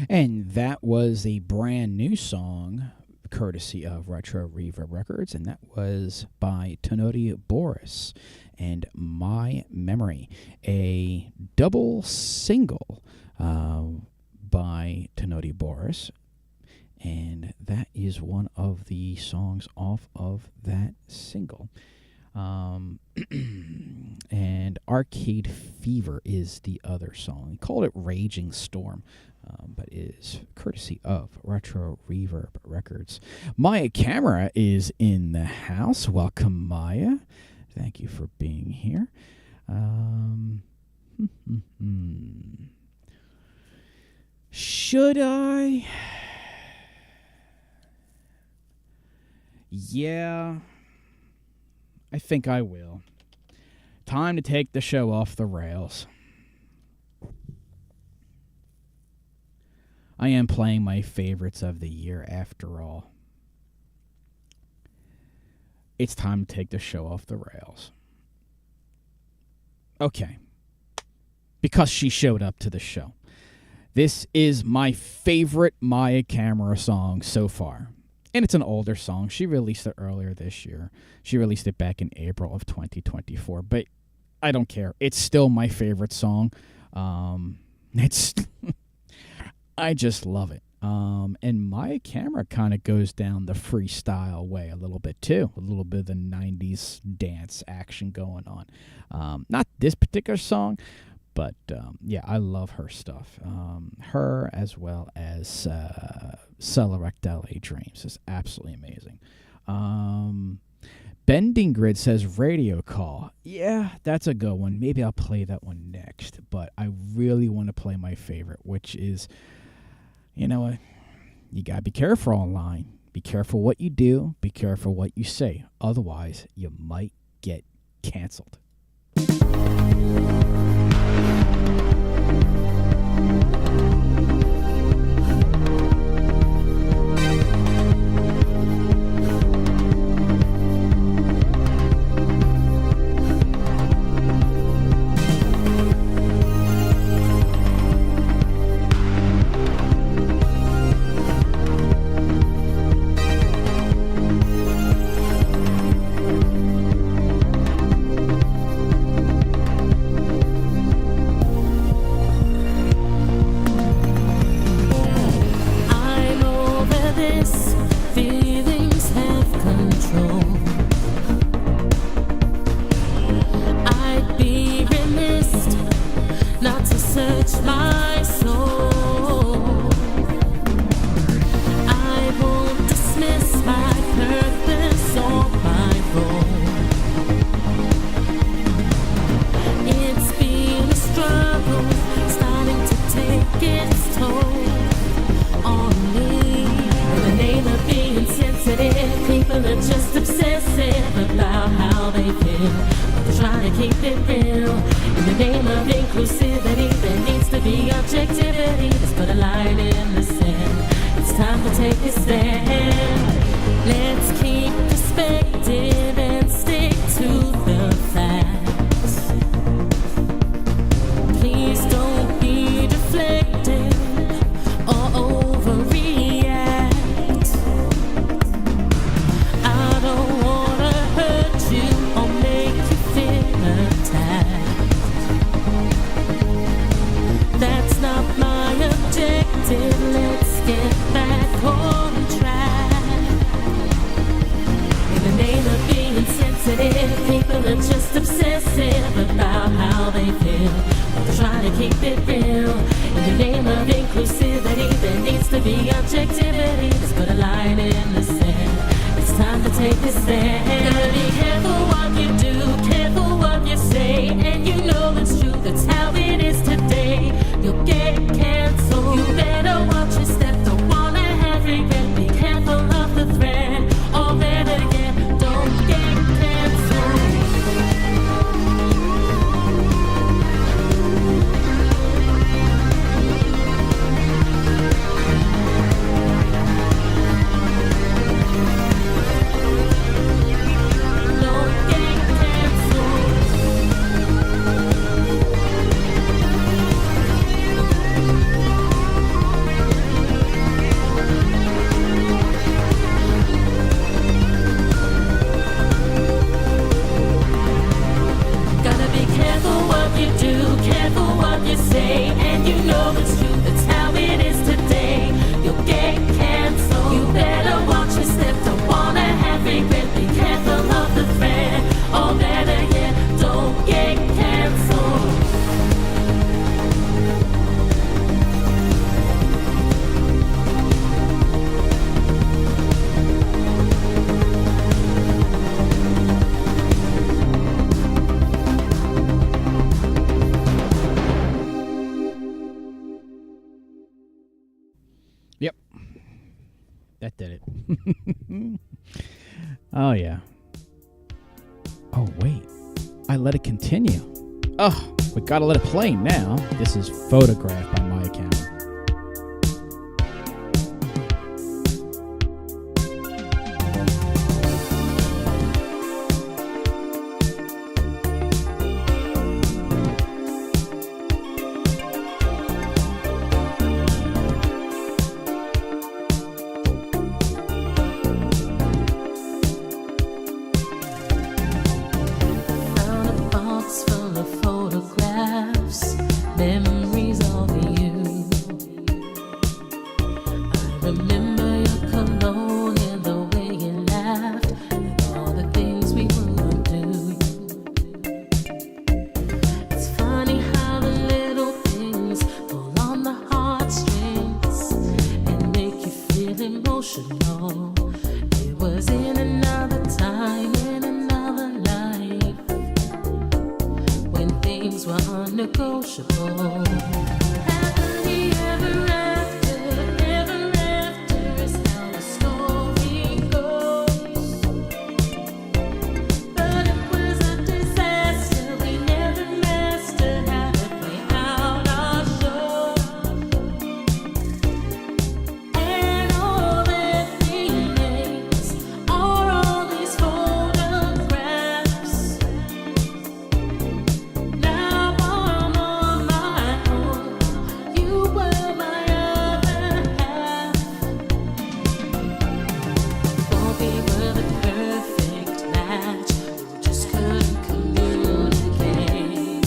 And that was a brand new song, courtesy of Retro Reverb Records, and that was by Tonodi Boris and My Memory, a double single by Tonodi Boris, and that is one of the songs off of that single. And Arcade Fever is the other song. He called it Raging Storm, but it is courtesy of Retro Reverb Records. Maya Camera is in the house. Welcome, Maya. Thank you for being here. Should I? Yeah, I think I will. Time to take the show off the rails. I am playing my favorites of the year after all. It's time to take the show off the rails. Okay. Because she showed up to the show. This is my favorite Maya Camera song so far. And it's an older song. She released it earlier this year. She released it back in April of 2024. But I don't care. It's still my favorite song. It's I just love it. And Maya Camera kind of goes down the freestyle way a little bit too. A little bit of the 90s dance action going on. Not this particular song, but yeah, I love her stuff. Her as well as Celeric LA Dreams is absolutely amazing. Bending Grid says Radio Call. Yeah, that's a good one. Maybe I'll play that one next. But I really want to play my favorite, which is, you know, you got to be careful online. Be careful what you do. Be careful what you say. Otherwise, you might get canceled. Let's get back on track. In the name of Oh, yeah. Oh, wait. I let it continue. Oh, we gotta let it play now. This is Photograph by Maya Camera. Found a box full of photographs, memories of you. I remember your cologne and the way you laughed, and all the things we would do. It's funny how the little things pull on the heartstrings and make you feel emotional. It was in another time, in another life, when things were unnegotiable. Happily ever after is how the story goes. But it was a disaster, we never mastered how to play out our show. And all that remains are all these photographs. Now I'm on my own. You were my other half. Thought we were the perfect match. We just couldn't communicate.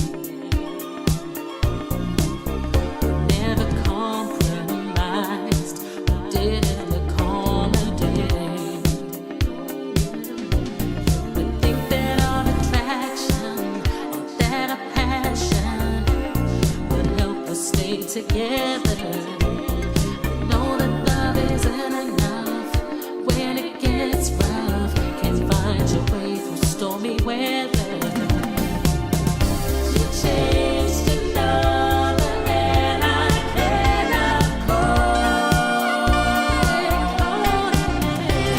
Never compromised. We didn't accommodate. We think that our attraction or that our passion would help us stay together. I know that love isn't enough when it gets rough. Can't find your way through stormy weather. You changed to another and I cannot call.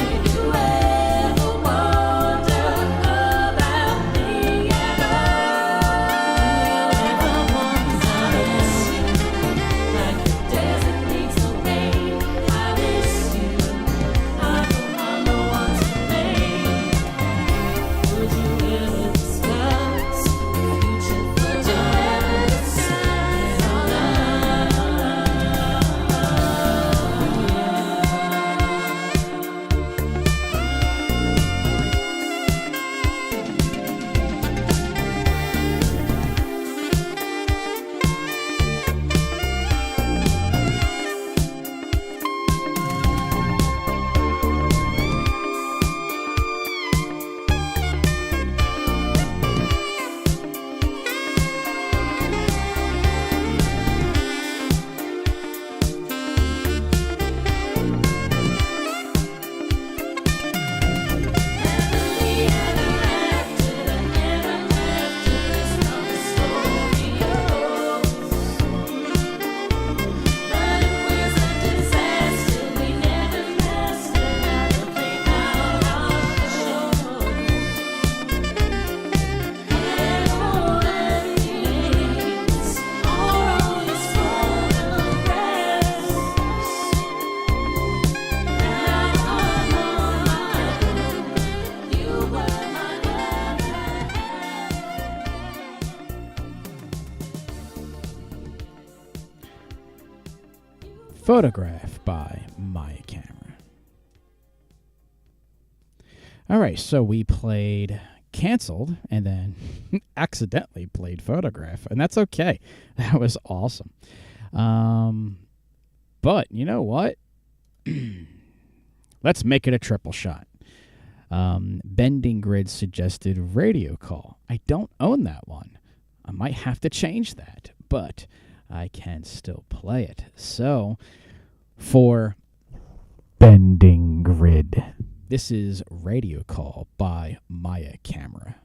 Did you ever wonder about me at all? Ever wonder, like the desert needs the rain? I miss you. I know I'm the one to blame. Would you ever discuss the future? Would you ever decide on love? Happily ever after is how the story goes. But it was a disaster, we never mastered how to play out our show. And all that remains are all these photographs. Now I'm on my own. You were my other Photograph by Maya Camera. All right, so we played Canceled and then accidentally played Photograph, and that's okay. That was awesome. But you know what? Let's make it a triple shot. Bending Grid suggested Radio Call. I don't own that one. I might have to change that, but I can still play it. So, for Bending Grid, this is Radio Call by Maya Camera.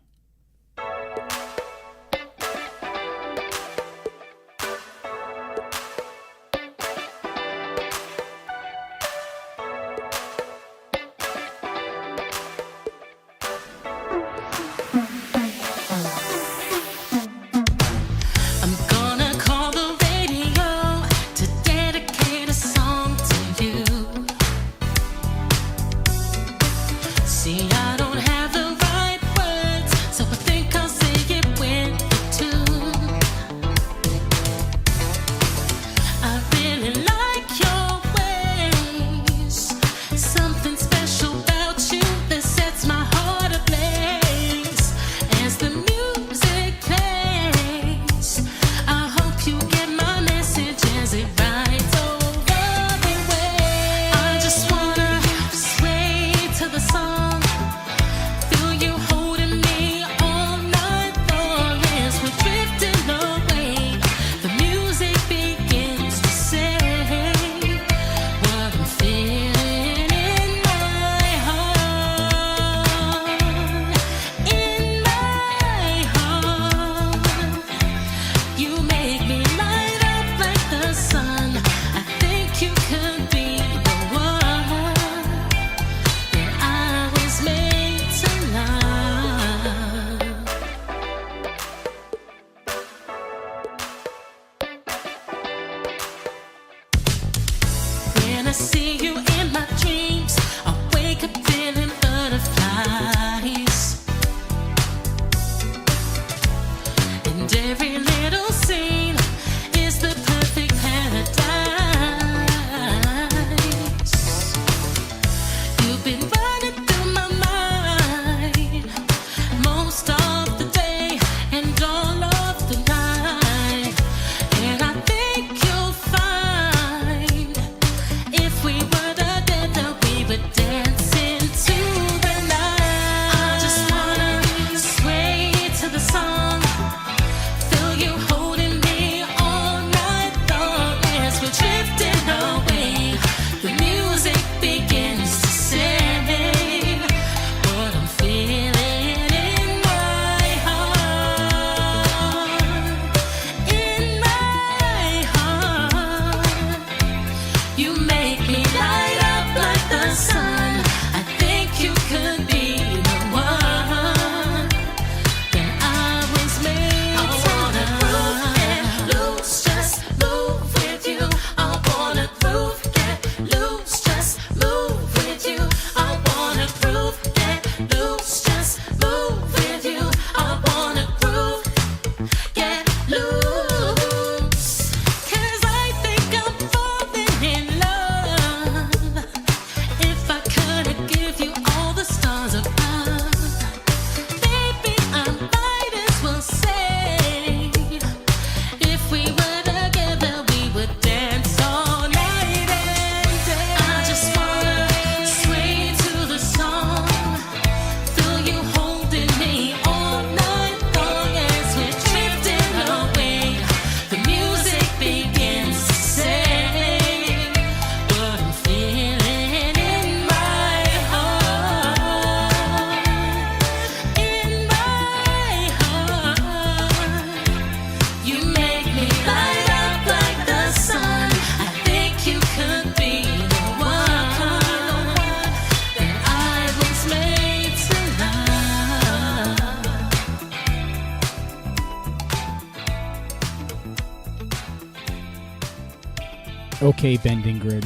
Okay, Bending Grid.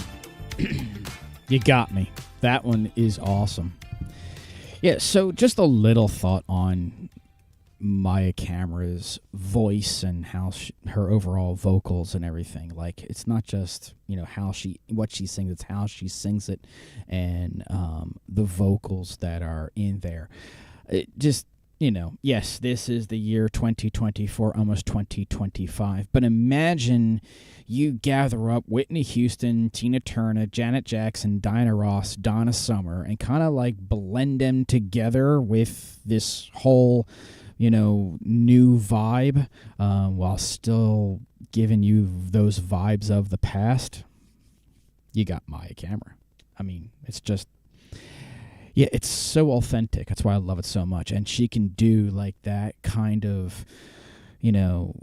You got me. That one is awesome. Yeah, so just a little thought on Maya Camera's voice and how her overall vocals and everything. Like, it's not just, you know, what she sings, it's how she sings it, and the vocals that are in there. It just, you know, yes, this is the year 2024, almost 2025, but imagine you gather up Whitney Houston, Tina Turner, Janet Jackson, Diana Ross, Donna Summer, and kind of like blend them together with this whole, you know, new vibe, while still giving you those vibes of the past. You got Maya Camera. I mean, it's just, yeah, it's so authentic. That's why I love it so much. And she can do like that kind of, you know,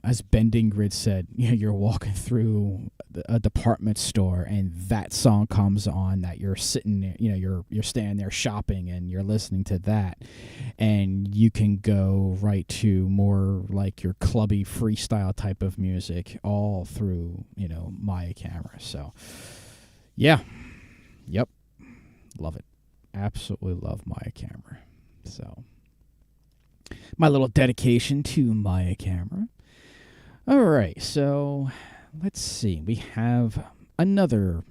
as Bending Grid said, you know, you're walking through a department store and that song comes on, that you're sitting there, you know, you're standing there shopping and you're listening to that, and you can go right to more like your clubby freestyle type of music all through, you know, Maya Camera. So yeah, yep, love it, absolutely love Maya Camera. So my little dedication to Maya Camera. All right, so let's see. We have another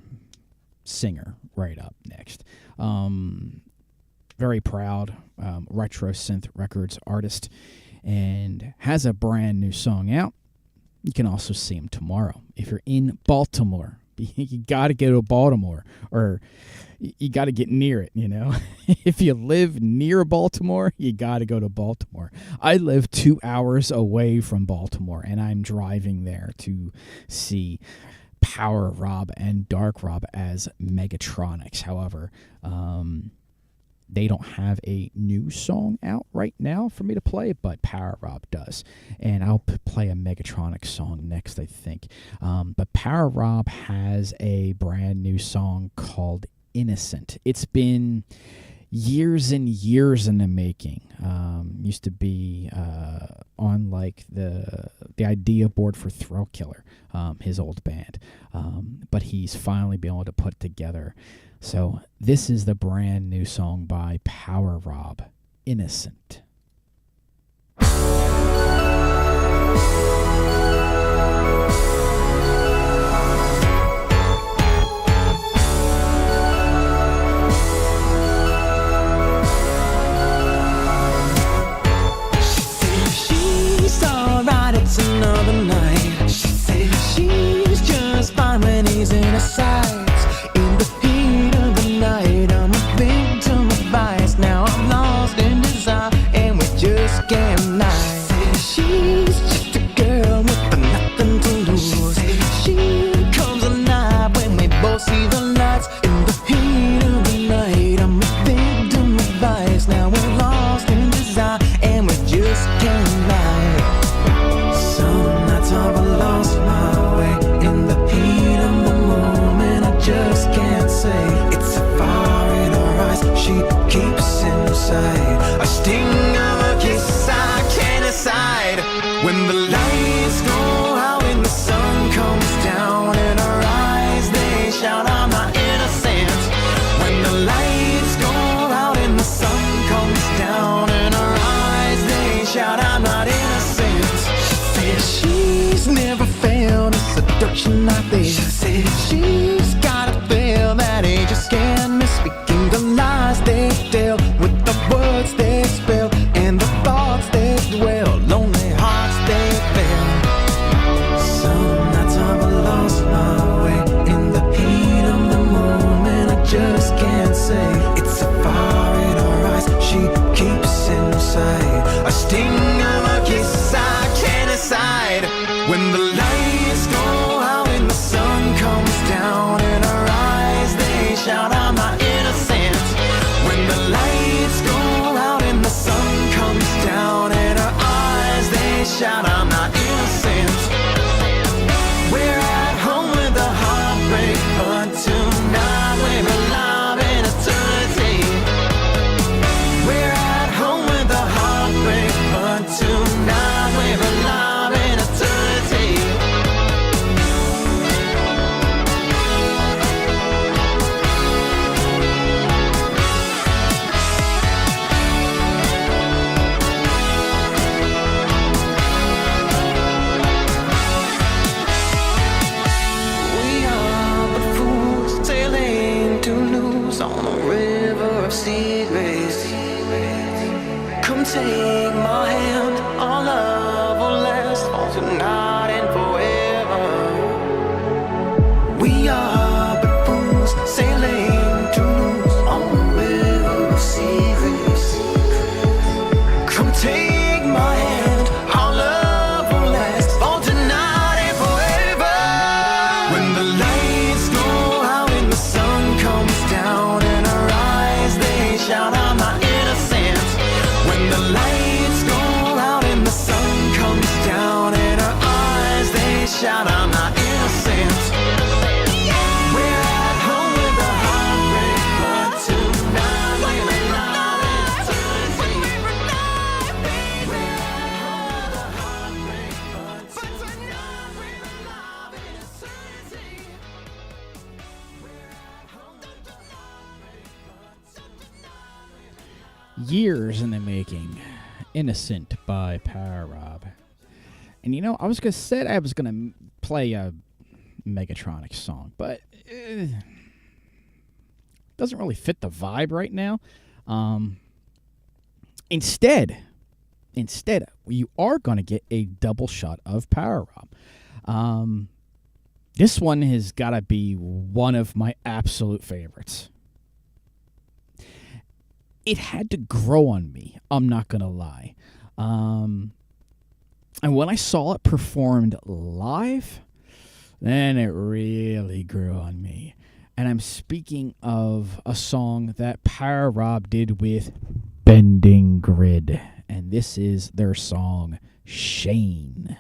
singer right up next. Very proud RetroSynth Records artist, and has a brand new song out. You can also see him tomorrow. If you're in Baltimore, you got to go to Baltimore, or you got to get near it, you know. If you live near Baltimore, you got to go to Baltimore. I live 2 hours away from Baltimore, and I'm driving there to see Power Rob and Dark Rob as Megatronics. However, they don't have a new song out right now for me to play, but Power Rob does. And I'll play a Megatronics song next, I think. But Power Rob has a brand new song called Innocent. It's been years and years in the making. Used to be on like the idea board for Thrill Killer, his old band. But he's finally been able to put it together. So this is the brand new song by Power Rob, Innocent. She's alright, it's another night. She says she's just fine when he's in her sights. In the heat of the night, I'm a victim of vice. Now I'm lost in desire, and we just can't lie. She's just a girl with nothing to lose. She comes alive when we both see the lights. In the heat of the night, I'm a victim of vice. Now we're lost in desire, and we just can't lie. Some nights I've lost my way. In the heat of the moment, I just can't say. It's a fire in her eyes, she keeps inside. A sting of a kiss, I can't decide. When the lights go out and the sun comes down, in her eyes they shout, I'm not innocent. When the lights go out and the sun comes down, in her eyes they shout, I'm not innocent. Says she's never felt a seduction like this. She says she's gotta feel that he just can't miss. Speaking the lies they tell with the words take my hand, our love will last for tonight and forever. We are but fools sailing to lose on the river of secrets. Come take my hand, our love will last for tonight and forever. When the lights go out and the sun comes down and our eyes they shout, I'm not innocent. When the lights go out and the sun comes down and our eyes they shout, I'm not innocent. We're at home with the heartbreak, but tonight we're alive in eternity. We're at home with the heartbreak, but tonight we're alive in eternity. We're at home with the heartbreak, but tonight. Years in the making. Innocent by Power Rob. And you know, I was gonna play a Megatronic song, but doesn't really fit the vibe right now. Instead, you are gonna get a double shot of Power Rob. This one has gotta be one of my absolute favorites. It had to grow on me, I'm not going to lie. And when I saw it performed live, then it really grew on me. And I'm speaking of a song that Power Rob did with Bending Grid. And this is their song, Shane.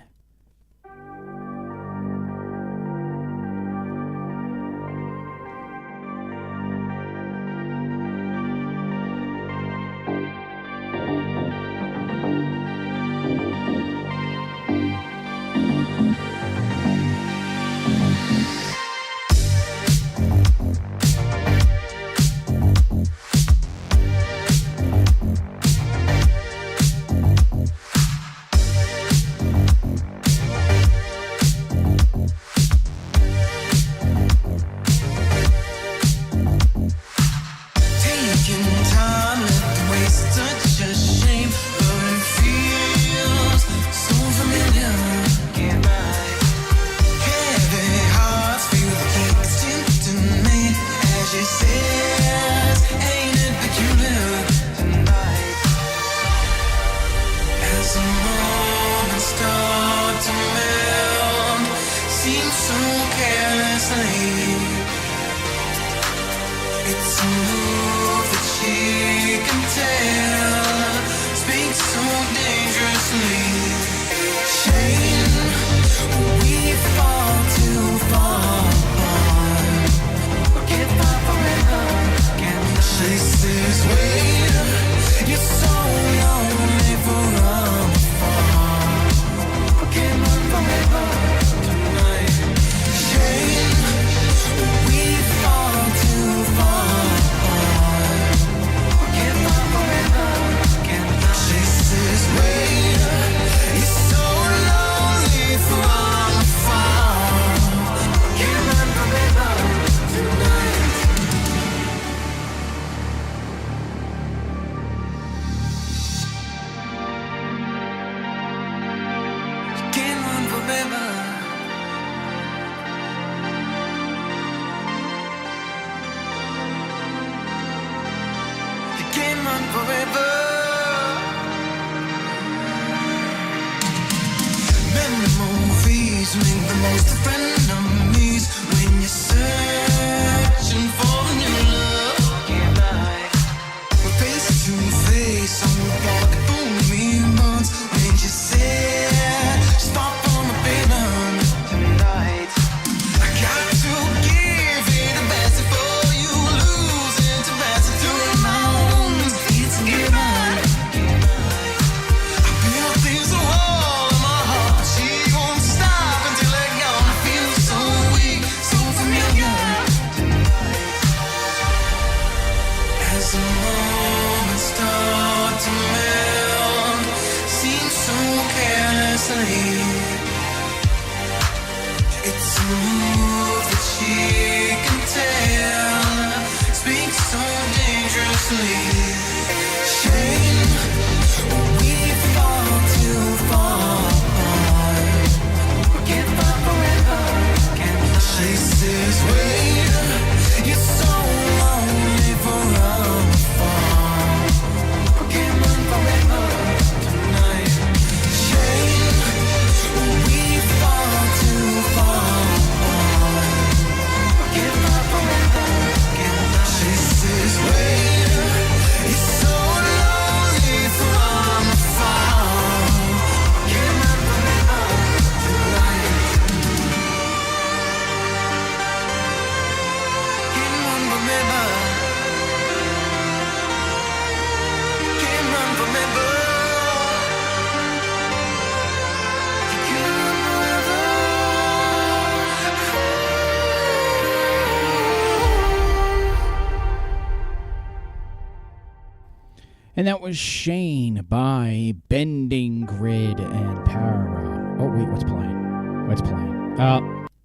And that was Shane by Bending Grid and Power. Oh, wait, what's playing? What's playing?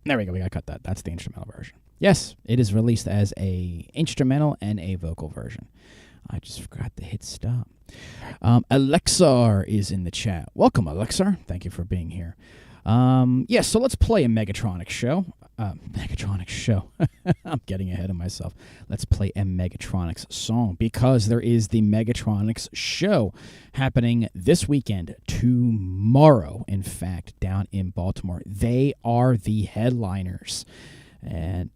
There we go. We got to cut that. That's the instrumental version. Yes, it is released as a instrumental and a vocal version. I just forgot to hit stop. Alexar is in the chat. Welcome, Alexar. Thank you for being here. Yes, so let's play a Megatronics show. Megatronics show. I'm getting ahead of myself. Let's play a Megatronics song because there is the Megatronics show happening this weekend, tomorrow, in fact, down in Baltimore. They are the headliners. And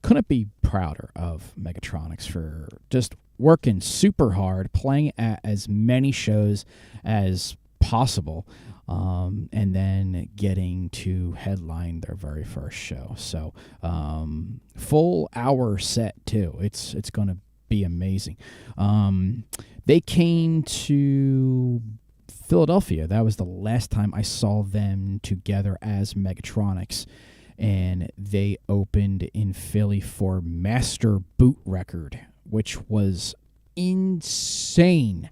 couldn't be prouder of Megatronics for just working super hard, playing at as many shows as possible, and then getting to headline their very first show. So full hour set too. It's going to be amazing. They came to Philadelphia. That was the last time I saw them together as Megatronics. And they opened in Philly for Master Boot Record, which was insane.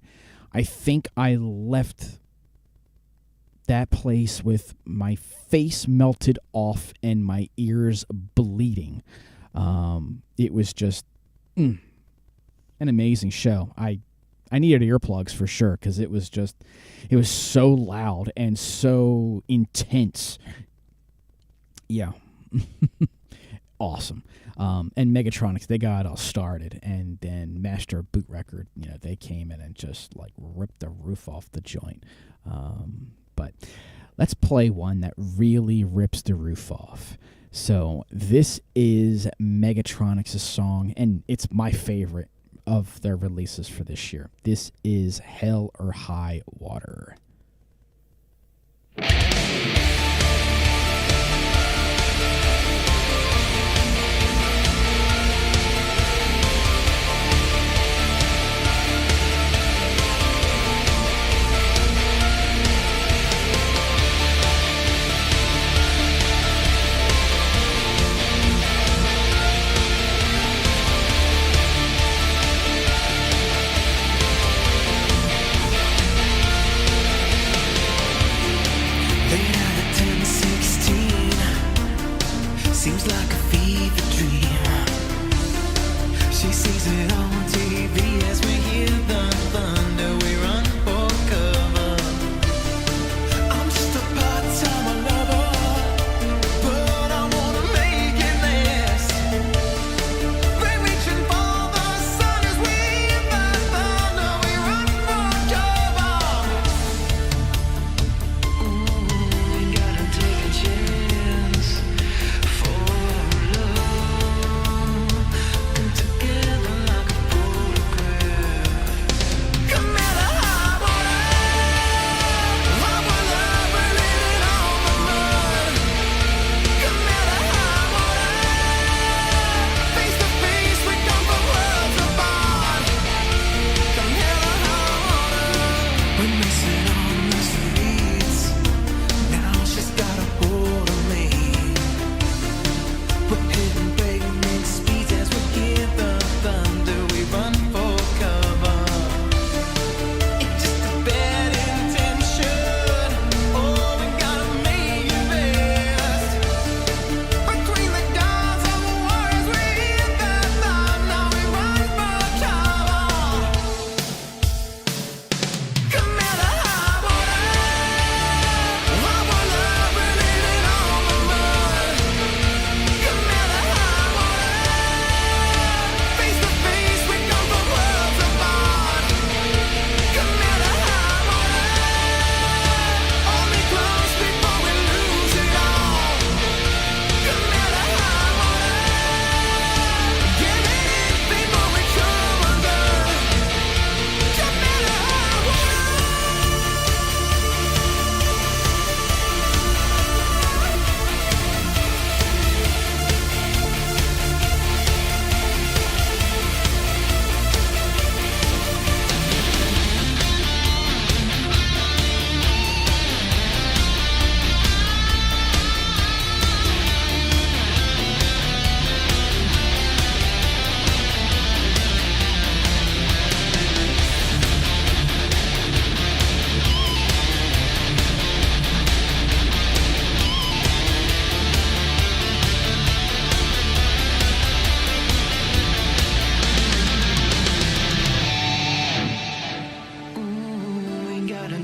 I think I left that place with my face melted off and my ears bleeding. It was just an amazing show. I needed earplugs for sure because it was so loud and so intense. Yeah. Awesome. And Megatronics, they got it all started. And then Master Boot Record, they came in and just like ripped the roof off the joint. But let's play one that really rips the roof off. So this is Megatronics' song, and it's my favorite of their releases for this year. This is Hell or High Water.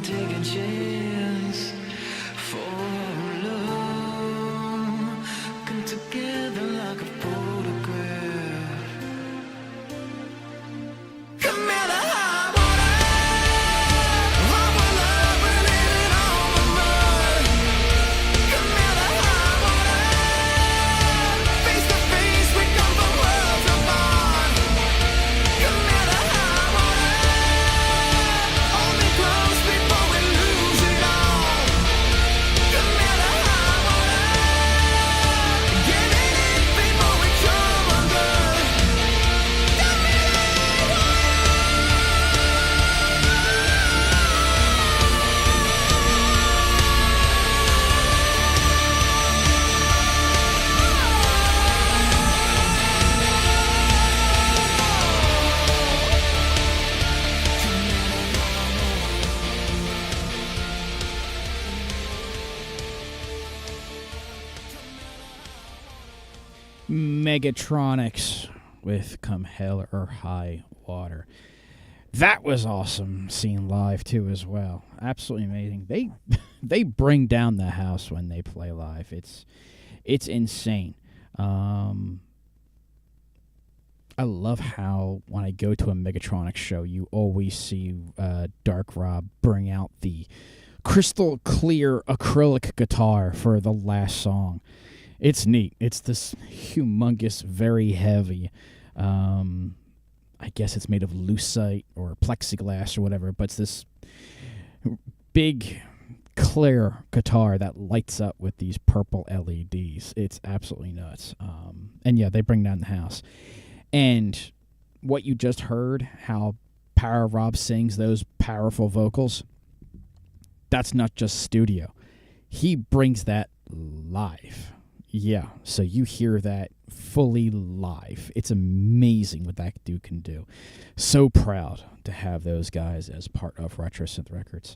take a chance for love. Come together like a photograph. Come here the high water. All my love, we're living on the mud. Come here the high water. Face to face, we come from worlds apart. Come here the high water. Hold me close before we lose it all. Come here the high water. Get in before we come undone. Come here the Megatronics with Come Hell or High Water. That was awesome seeing live too as well. Absolutely amazing. They bring down the house when they play live. It's insane. I love how when I go to a Megatronics show, you always see Dark Rob bring out the crystal clear acrylic guitar for the last song. It's neat. It's this humongous, very heavy, I guess it's made of lucite or plexiglass or whatever, but it's this big, clear guitar that lights up with these purple LEDs. It's absolutely nuts. And yeah, they bring down the house. And what you just heard, how Power Rob sings those powerful vocals, that's not just studio. He brings that live. Yeah, so you hear that fully live. It's amazing what that dude can do. So proud to have those guys as part of RetroSynth Records.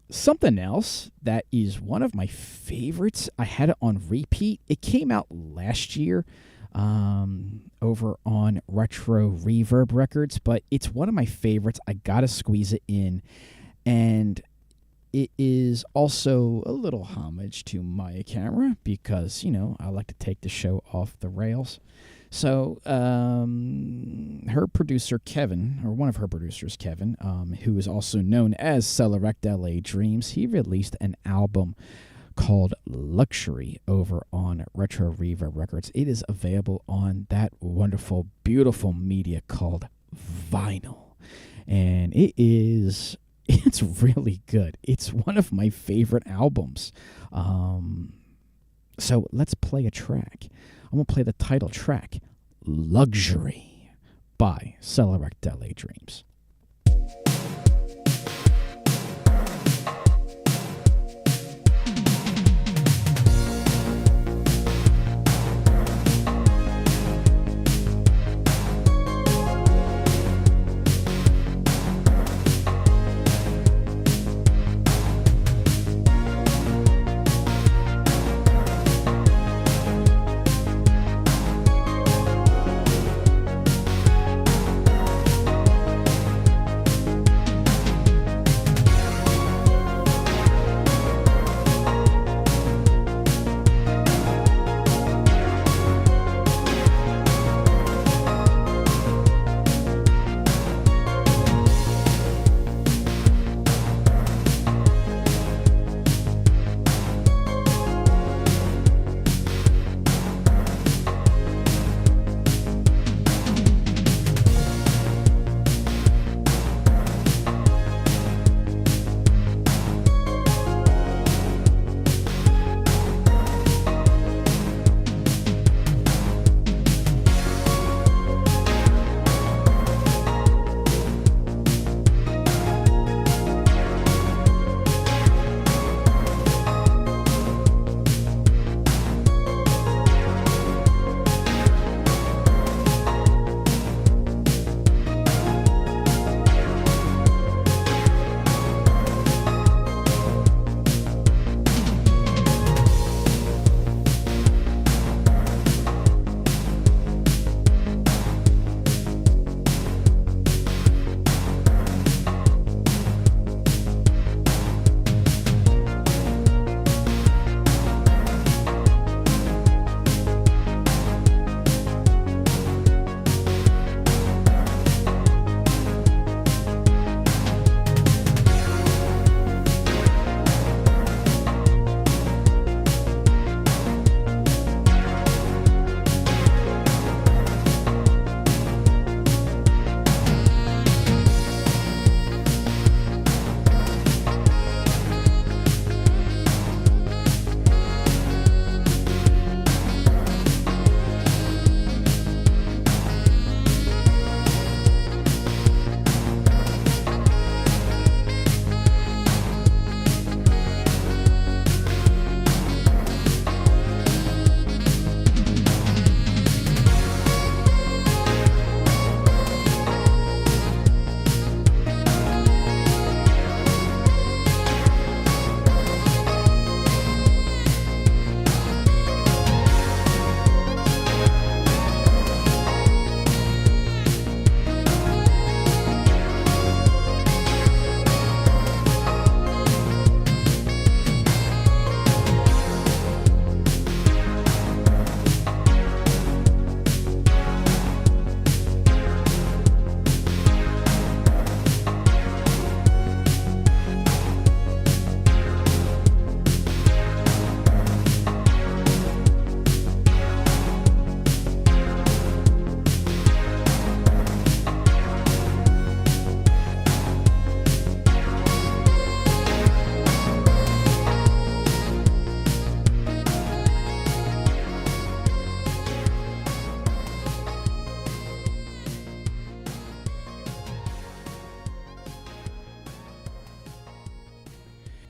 Something else that is one of my favorites, I had it on repeat. It came out last year over on Retro Reverb Records, but it's one of my favorites. I gotta squeeze it in, and it is also a little homage to Maya Camera because, you know, I like to take the show off the rails. So her producer, Kevin, or one of her producers, Kevin, who is also known as Select LA Dreams, he released an album called Luxury over on Retro Reverb Records. It is available on that wonderful, beautiful media called vinyl. And it's really good. It's one of my favorite albums. So let's play a track. I'm going to play the title track, Luxury, by Select LA Dreams.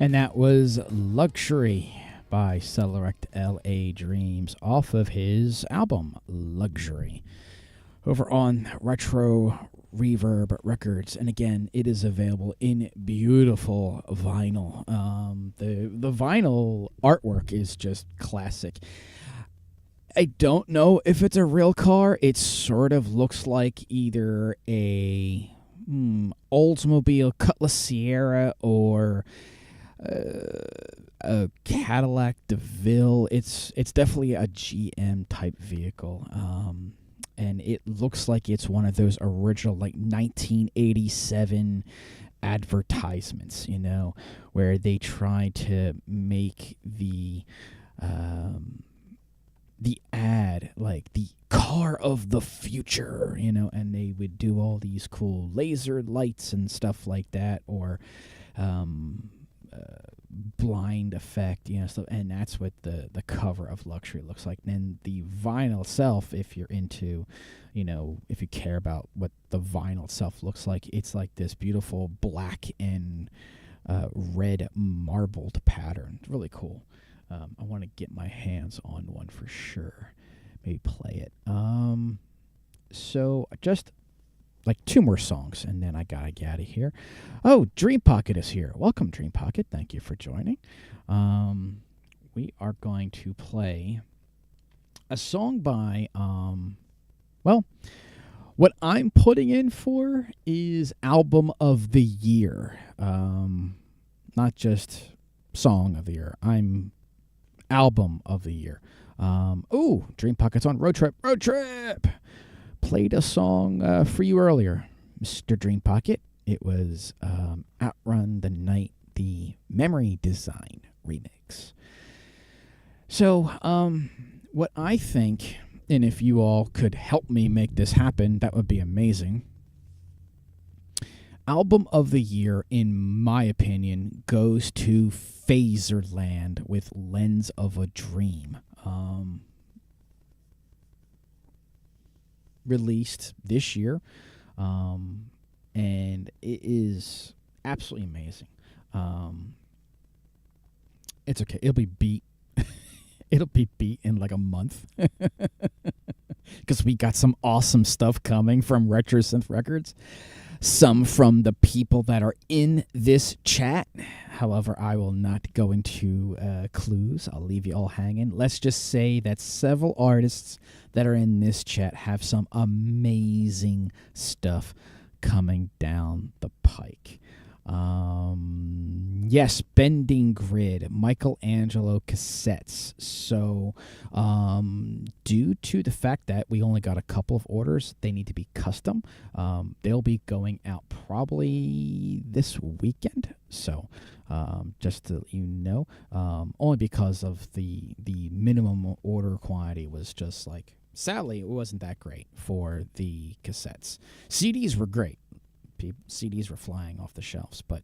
And that was Luxury by Select L.A. Dreams off of his album Luxury over on Retro Reverb Records. And again, it is available in beautiful vinyl. The vinyl artwork is just classic. I don't know if it's a real car. It sort of looks like either a Oldsmobile Cutlass Sierra or a Cadillac DeVille. It's definitely a GM type vehicle, and it looks like it's one of those original 1987 advertisements, where they try to make the ad like the car of the future, and they would do all these cool laser lights and stuff like that, or blind effect, stuff, and that's what the cover of Luxury looks like. And then the vinyl itself, if you're into, if you care about what the vinyl itself looks like, it's like this beautiful black and red marbled pattern. It's really cool. I want to get my hands on one for sure. Maybe play it. So just like 2 more songs, and then I gotta get out of here. Oh, Dream Pocket is here. Welcome, Dream Pocket. Thank you for joining. We are going to play a song by, what I'm putting in for is Album of the Year. Not just Song of the Year. I'm Album of the Year. Dream Pocket's on Road Trip. Road Trip! Played a song for you earlier, Mr. Dream Pocket. It was Outrun the Night, the Memory Design remix. So, what I think, and if you all could help me make this happen, that would be amazing. Album of the Year, in my opinion, goes to Phaserland with Lens of a Dream. Released this year, and it is absolutely amazing. It's okay. It'll be beat. It'll be beat in like a month because we got some awesome stuff coming from RetroSynth Records. Some from the people that are in this chat. However, I will not go into clues. I'll leave you all hanging. Let's just say that several artists that are in this chat have some amazing stuff coming down the pike. Yes, Bending Grid, Michelangelo cassettes. So, due to the fact that we only got a couple of orders, they need to be custom. They'll be going out probably this weekend. So, just to let you know, only because of the minimum order quantity was just like, sadly, it wasn't that great for the cassettes. CDs were great. CDs were flying off the shelves, but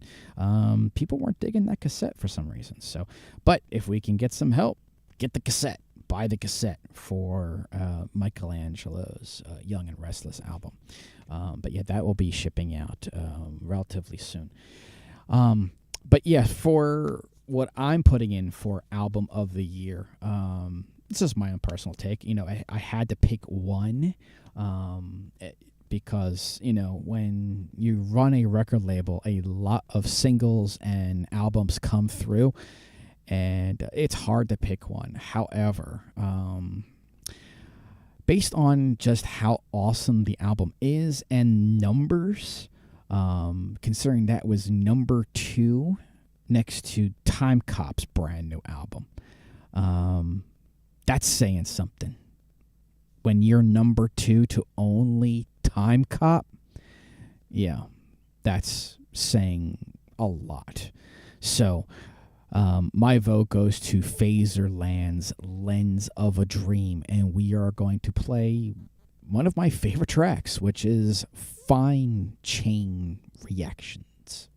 people weren't digging that cassette for some reason. So, but if we can get some help, get the cassette, buy the cassette for Michelangelo's Young and Restless album. But yeah, that will be shipping out relatively soon. But yeah, for what I'm putting in for Album of the Year, this is my own personal take. I had to pick one. Because, when you run a record label, a lot of singles and albums come through, and it's hard to pick one. However, based on just how awesome the album is and numbers, considering that was number 2 next to Time Cop's brand new album, that's saying something. When you're number 2 to only Time Cop, yeah, that's saying a lot. So, my vote goes to Phaserland's Lens of a Dream, and we are going to play one of my favorite tracks, which is Fine Chain Reactions.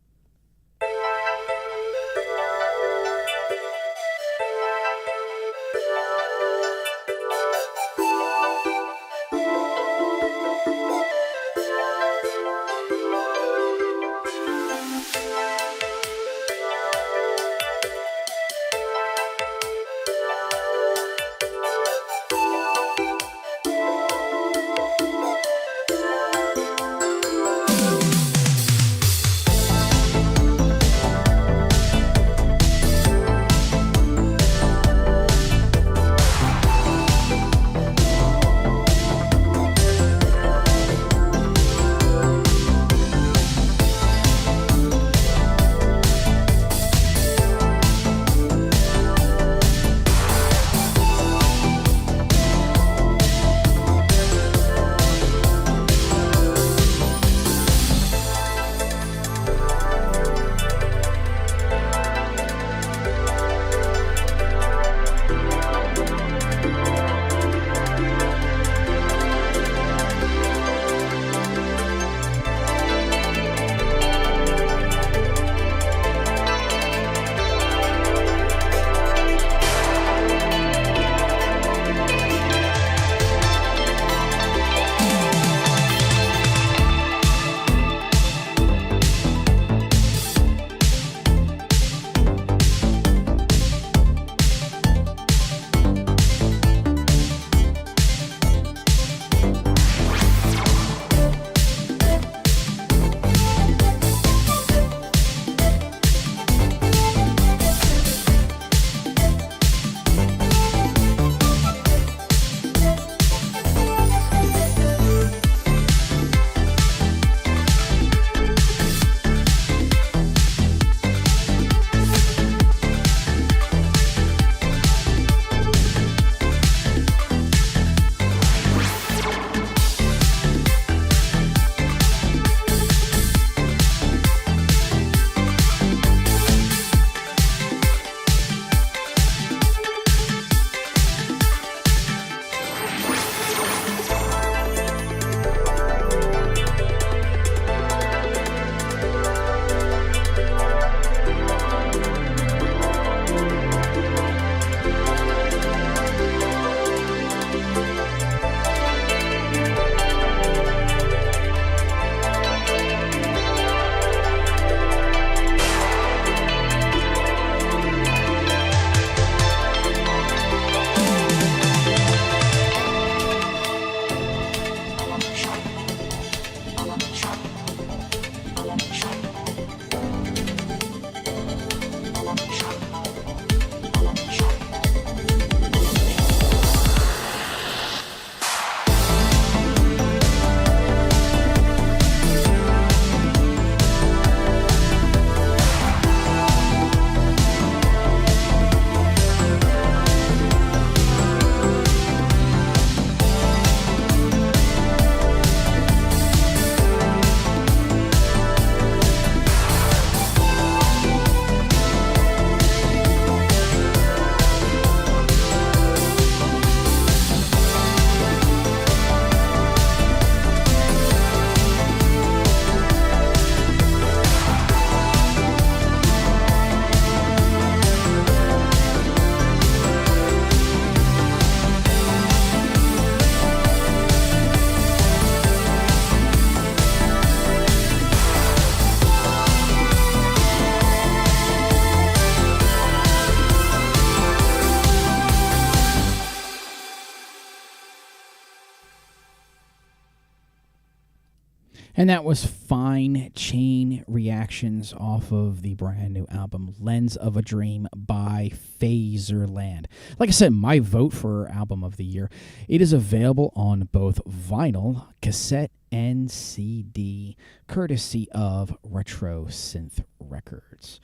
And that was Fine Chain Reactions off of the brand new album Lens of a Dream by Phaserland. Like I said, my vote for album of the year. It is available on both vinyl, cassette, and CD, courtesy of RetroSynth Records.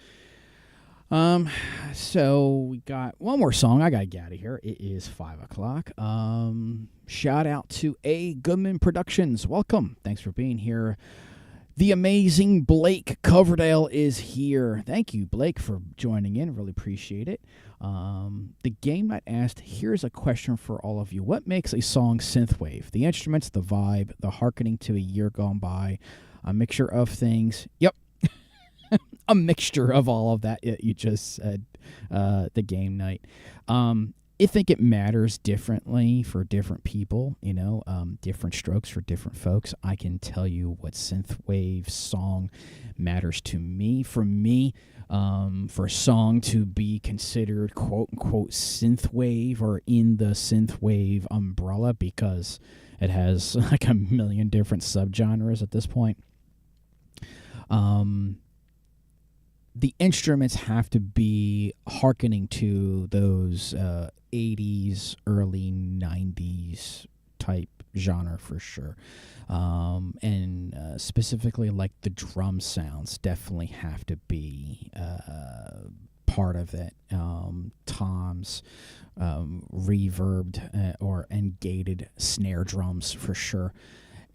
So we got one more song. I gotta get out of here. It is 5 o'clock. Shout out to A. Goodman Productions. Welcome. Thanks for being here. The amazing Blake Coverdale is here. Thank you, Blake, for joining in. Really appreciate it. The Game Night asked, here's a question for all of you. What makes a song synthwave? The instruments, the vibe, the hearkening to a year gone by, a mixture of things. Yep. A mixture of all of that you just said, the Game Night. I think it matters differently for different people, different strokes for different folks. I can tell you what synthwave song matters to me. For me, for a song to be considered quote-unquote synthwave or in the synthwave umbrella, because it has like a million different subgenres at this point, the instruments have to be hearkening to those 80s, early 90s type genre for sure. And specifically, like the drum sounds definitely have to be part of it. Toms, reverbed and gated snare drums for sure.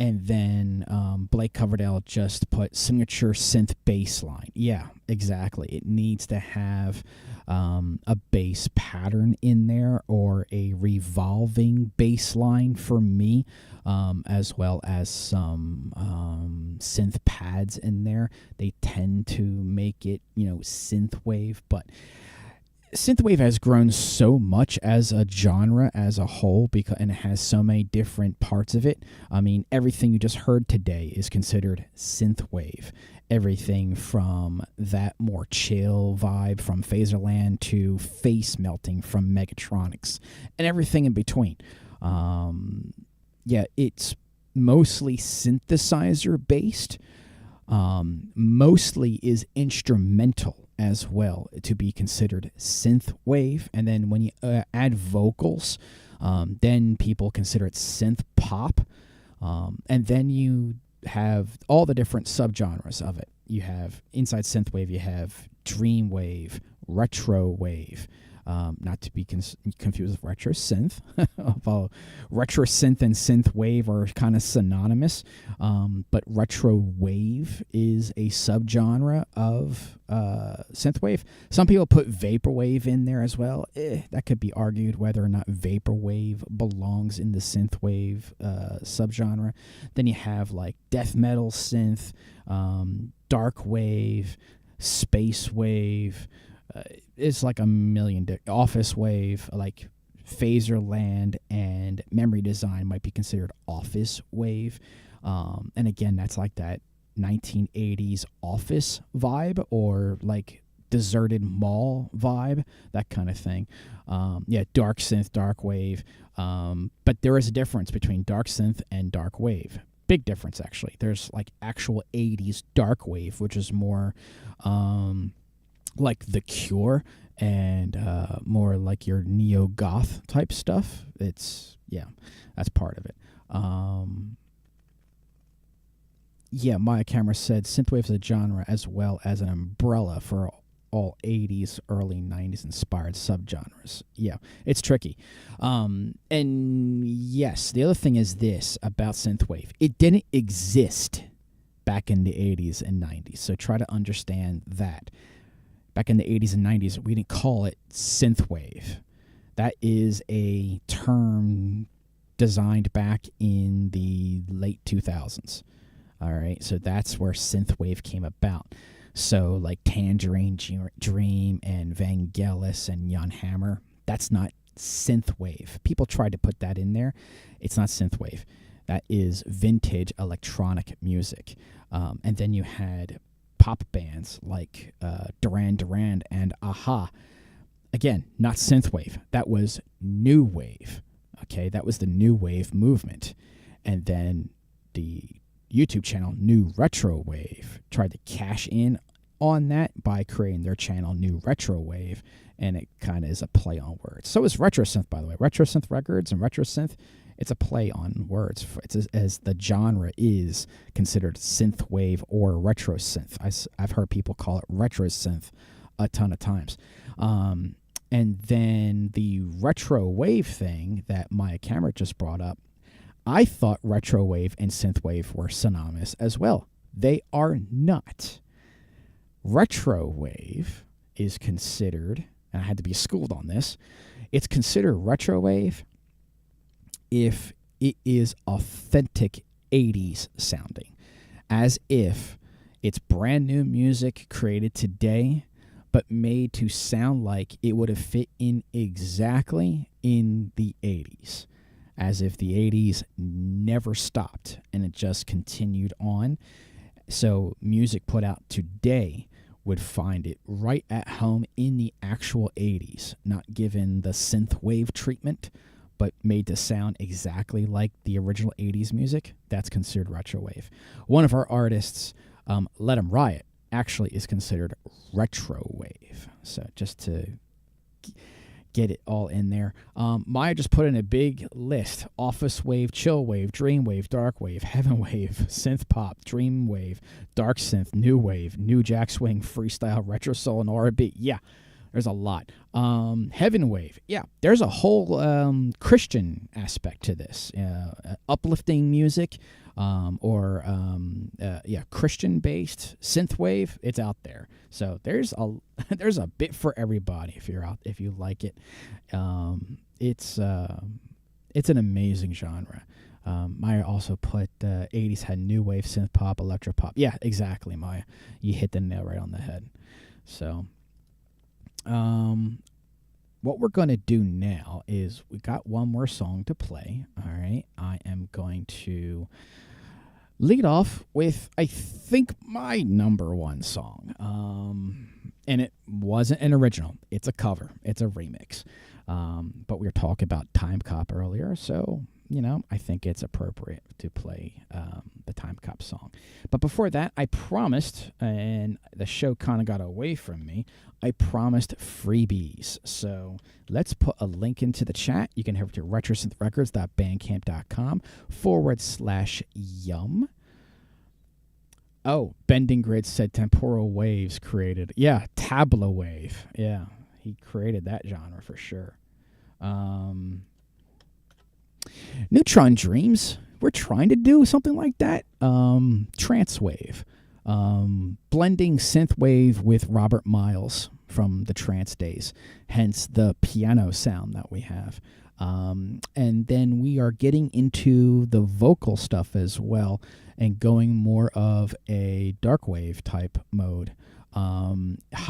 And then Blake Coverdale just put signature synth bass line. Yeah, exactly. It needs to have a bass pattern in there or a revolving bass line for me, as well as some synth pads in there. They tend to make it, synthwave, but synthwave has grown so much as a genre as a whole and it has so many different parts of it. I mean, everything you just heard today is considered synthwave. Everything from that more chill vibe from Phaserland to face melting from Megatronics and everything in between. It's mostly synthesizer based. Mostly is instrumental as well to be considered synthwave, and then when you add vocals, then people consider it synth pop, and then you have all the different subgenres of it. You have inside synthwave, you have dreamwave, retrowave, not to be confused with RetroSynth. Although RetroSynth and Synthwave are kind of synonymous, but retrowave is a subgenre of Synthwave. Some people put Vaporwave in there as well. That could be argued whether or not Vaporwave belongs in the Synthwave subgenre. Then you have like death metal synth, dark wave, space wave. It's like a million office wave, like Phaserland and Memory Design might be considered office wave. And again, that's like that 1980s office vibe or like deserted mall vibe, that kind of thing. Dark synth, dark wave. But there is a difference between dark synth and dark wave. Big difference, actually. There's like actual 80s dark wave, which is more like The Cure and more like your neo-goth type stuff. That's part of it. Maya Camera said Synthwave is a genre as well as an umbrella for all 80s, early 90s inspired subgenres. Yeah, it's tricky. And yes, the other thing is this about Synthwave. It didn't exist back in the 80s and 90s, so try to understand that. Back in the 80s and 90s, we didn't call it synthwave. That is a term designed back in the late 2000s. All right, so that's where synthwave came about. So like Tangerine Dream and Vangelis and Jan Hammer, that's not synthwave. People tried to put that in there. It's not synthwave. That is vintage electronic music. And then you had pop bands like Duran Duran and Aha. Again, not synthwave. That was new wave. Okay, that was the new wave movement. And then the YouTube channel, New Retrowave, tried to cash in on that by creating their channel, New Retrowave, and it kind of is a play on words. So is RetroSynth, by the way. RetroSynth Records and RetroSynth, it's a play on words. It's as the genre is considered synthwave or retrosynth. I've heard people call it retrosynth a ton of times. And then the retrowave thing that Maya Cameron just brought up, I thought retrowave and synthwave were synonymous as well. They are not. Retrowave is considered, and I had to be schooled on this, it's considered retrowave if it is authentic 80s sounding, as if it's brand new music created today, but made to sound like it would have fit in exactly in the 80s, as if the 80s never stopped and it just continued on. So music put out today would find it right at home in the actual 80s, not given the synthwave treatment, but made to sound exactly like the original 80s music. That's considered retrowave. One of our artists, Let 'Em Riot, actually is considered retrowave. So just to get it all in there. Maya just put in a big list: office wave, chill wave, dream wave, dark wave, heaven wave, synth pop, dream wave, dark synth, new wave, new jack swing, freestyle, retro soul, and R&B. Yeah, there's a lot. Heaven wave. Yeah, there's a whole Christian aspect to this. Uplifting music, Christian-based synthwave. It's out there. So there's a bit for everybody if you like it. It's an amazing genre. Maya also put 80s had new wave, synth pop, electro pop. Yeah, exactly, Maya. You hit the nail right on the head. So what we're going to do now is we got one more song to play. All right. I am going to lead off with, I think, my number one song. And it wasn't an original. It's a cover. It's a remix. But we were talking about Time Cop earlier, so, I think it's appropriate to play the Time Cop song. But before that, I promised, and the show kind of got away from me, I promised freebies. So let's put a link into the chat. You can head over to retrosynthrecords.bandcamp.com/yum. Oh, Bending Grid said temporal waves created. Yeah, tabla wave. Yeah, he created that genre for sure. Neutron Dreams. We're trying to do something like that. Trance wave. Blending synthwave with Robert Miles from the trance days, hence the piano sound that we have. And then we are getting into the vocal stuff as well and going more of a dark wave type mode,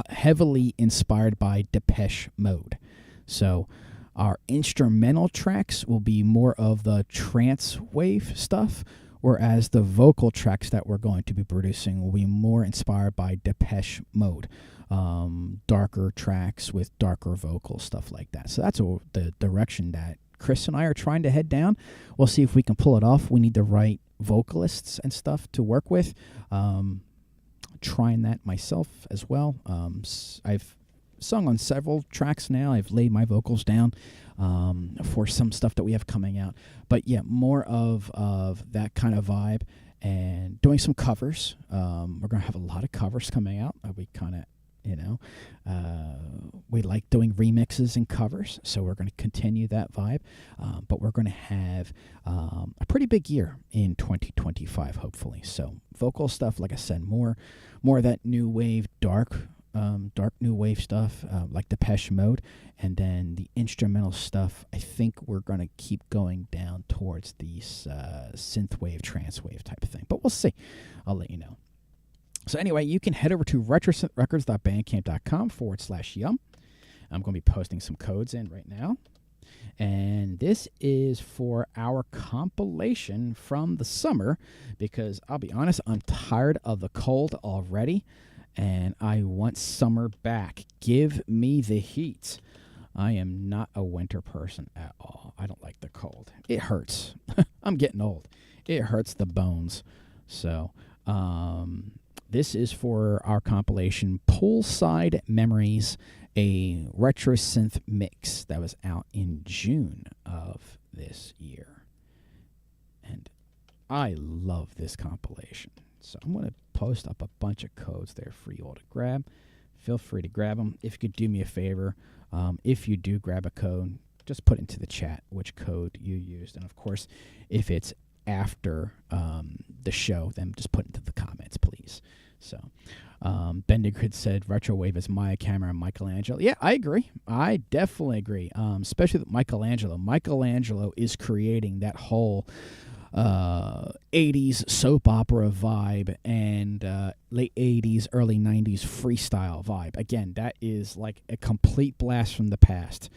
heavily inspired by Depeche Mode. So our instrumental tracks will be more of the trance wave stuff, whereas the vocal tracks that we're going to be producing will be more inspired by Depeche Mode. Darker tracks with darker vocals, stuff like that. So that's the direction that Chris and I are trying to head down. We'll see if we can pull it off. We need the right vocalists and stuff to work with. Trying that myself as well. I've sung on several tracks now. I've laid my vocals down for some stuff that we have coming out. But yeah, more of that kind of vibe and doing some covers. We're going to have a lot of covers coming out. We kind of, we like doing remixes and covers, so we're going to continue that vibe. But we're going to have a pretty big year in 2025, hopefully. So vocal stuff, like I said, more of that new wave, dark new wave stuff, like Depeche Mode, and then the instrumental stuff. I think we're going to keep going down towards these synthwave, trance wave type of thing. But we'll see. I'll let you know. So anyway, you can head over to retrosynthrecords.bandcamp.com/yum. I'm going to be posting some codes in right now. And this is for our compilation from the summer, because I'll be honest, I'm tired of the cold already, and I want summer back. Give me the heat. I am not a winter person at all. I don't like the cold. It hurts. I'm getting old. It hurts the bones. So this is for our compilation Poolside Memories, a RetroSynth mix that was out in June of this year. And I love this compilation. So I'm going to post up a bunch of codes there for you all to grab. Feel free to grab them. If you could do me a favor, if you do grab a code, just put into the chat which code you used. And, of course, if it's after the show, then just put into the comments, please. So Bendigrid said retrowave is Maya Camera and Michelangelo. Yeah, I agree. I definitely agree, especially with Michelangelo. Michelangelo is creating that whole 80s soap opera vibe and late 80s, early 90s freestyle vibe. Again, that is like a complete blast from the past.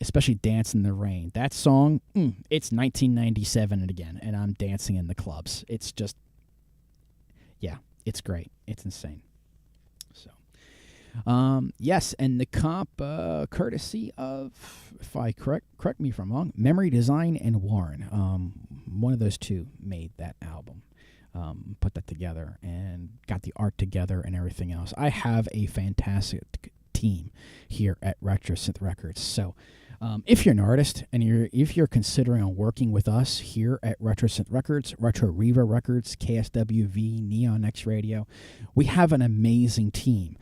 Especially Dance in the Rain. That song, it's 1997 and again, and I'm dancing in the clubs. It's just, yeah, it's great. It's insane. So, yes, and the comp, courtesy of, if I correct me if I'm wrong, Memory Design and Warren. One of those two made that album. Put that together and got the art together and everything else. I have a fantastic team here at RetroSynth Records. So if you're an artist and if you're considering on working with us here at RetroSynth Records, Retro Reva Records, KSWV, Neon X Radio, we have an amazing team.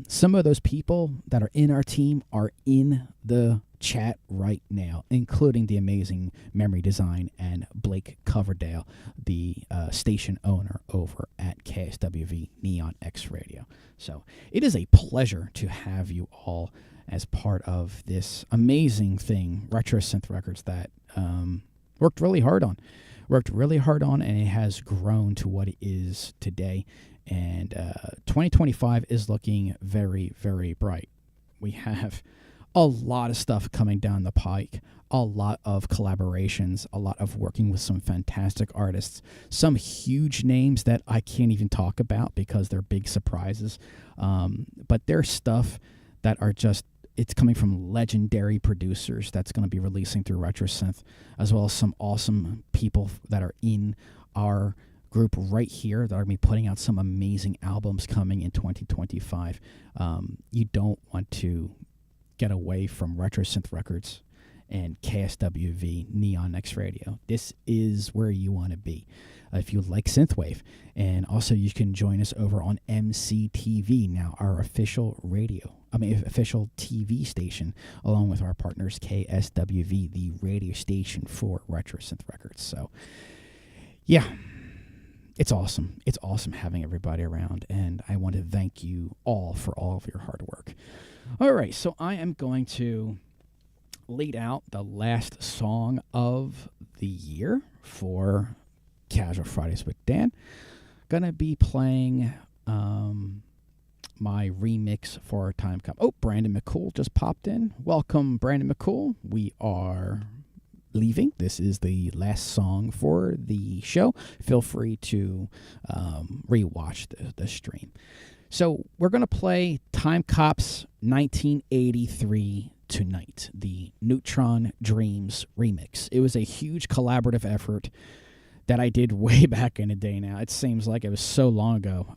Some of those people that are in our team are in the chat right now, including the amazing Memory Design and Blake Coverdale, the station owner over at KSWV Neon X Radio. So it is a pleasure to have you all as part of this amazing thing, RetroSynth Records, that worked really hard on, and it has grown to what it is today. And 2025 is looking very, very bright. We have a lot of stuff coming down the pike, a lot of collaborations, a lot of working with some fantastic artists, some huge names that I can't even talk about because they're big surprises. But there's stuff that are just, it's coming from legendary producers that's going to be releasing through RetroSynth, as well as some awesome people that are in our group right here that are going to be putting out some amazing albums coming in 2025. You don't want to get away from RetroSynth Records and KSWV Neon X Radio. This is where you want to be if you like Synthwave. And also you can join us over on MCTV, now our official official TV station, along with our partners KSWV, the radio station for RetroSynth Records. So yeah, it's awesome. It's awesome having everybody around, and I want to thank you all for all of your hard work. All right, so I am going to lead out the last song of the year for Casual Fridays with Dan. Gonna be playing my remix for Time Cop. Oh, Brandon McCool just popped in. Welcome, Brandon McCool. We are leaving. This is the last song for the show. Feel free to rewatch the stream. So we're going to play Time Cop's 1983 Tonight, the Neutron Dreams remix. It was a huge collaborative effort that I did way back in the day now. It seems like it was so long ago.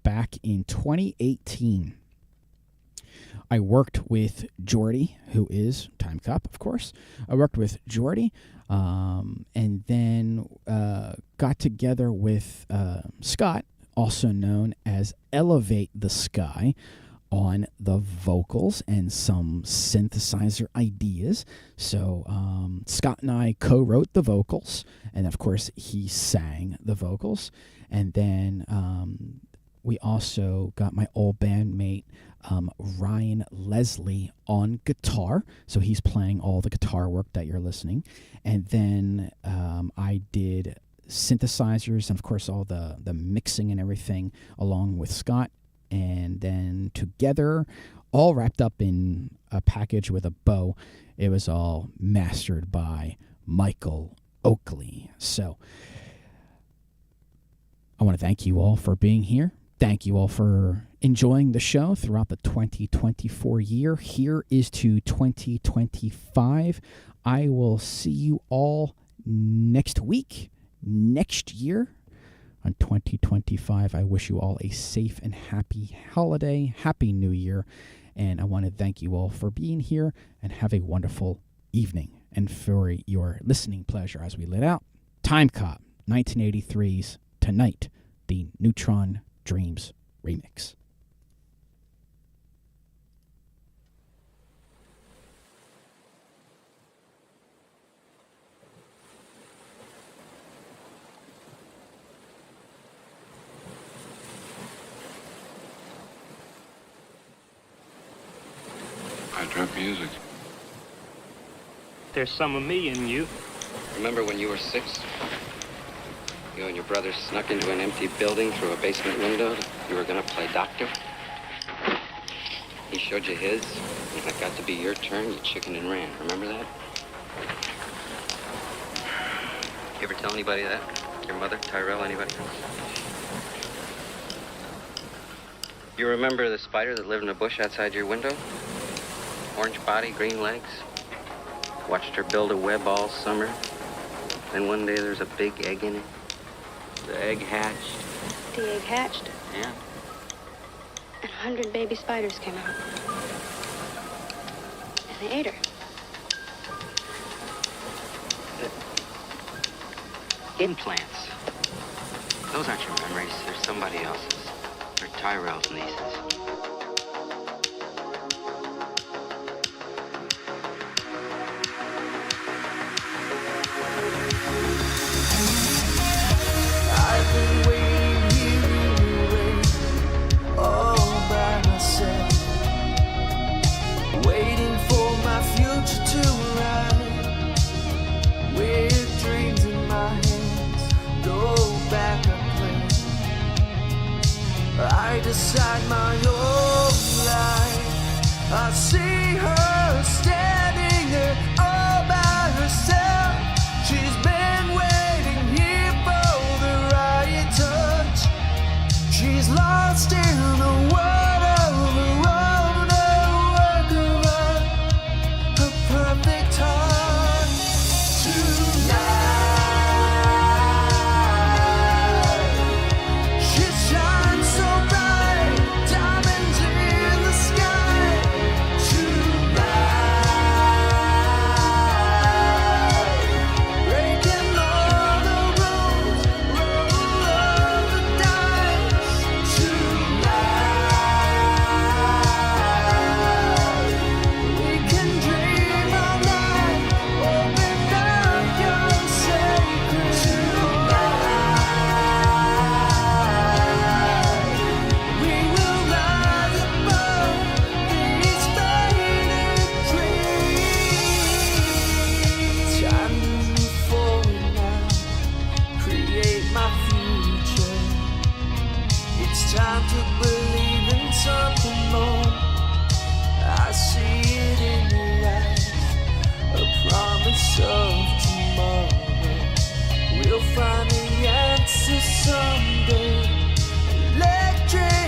Back in 2018, I worked with Jordy, who is Time Cop, of course. I worked with Jordy, and then got together with Scott, also known as Elevate the Sky, on the vocals and some synthesizer ideas. So Scott and I co-wrote the vocals, and of course he sang the vocals. And then we also got my old bandmate Ryan Leslie on guitar, so he's playing all the guitar work that you're listening. And then I did synthesizers and of course all the mixing and everything along with Scott. And then together, all wrapped up in a package with a bow, it was all mastered by Michael Oakley. So I want to thank you all for being here. Thank you all for enjoying the show throughout the 2024 year. Here is to 2025. I will see you all next week. next year, on 2025. I wish you all a safe and happy holiday, happy new year, and I want to thank you all for being here, and have a wonderful evening. And for your listening pleasure as we let out, Time Cop 1983's Tonight, the Neutron Dreams remix. I drunk music. There's some of me in you. Remember when you were 6? You and your brother snuck into an empty building through a basement window. You were gonna play doctor. He showed you his. When it got to be your turn, you chickened and ran. Remember that? You ever tell anybody that? Your mother, Tyrell, anybody? You remember the spider that lived in a bush outside your window? Orange body, green legs. Watched her build a web all summer. Then one day there's a big egg in it. The egg hatched. The egg hatched? Yeah. And 100 baby spiders came out. And they ate her. Implants. Those aren't your memories. They're somebody else's. They're Tyrell's nieces. I've been waiting here in the rain, all by myself, waiting for my future to arrive, with dreams in my hands, no backup plan. I decide my own life. I see her standing there all by herself. She's been waiting here for the right touch. She's lost in the world of her own, a work of art, a perfect heart. Tonight, she shines so bright, diamonds in the sky. Tonight, breaking all the rules, roll the dice. Tonight, we can dream all night. Open up your sacred. Tonight, we will rise above these faded dreams. Time to move forward now, create my future. It's time to believe in something more. I see it in your eyes, a promise of tomorrow. We'll find the answer someday. Electric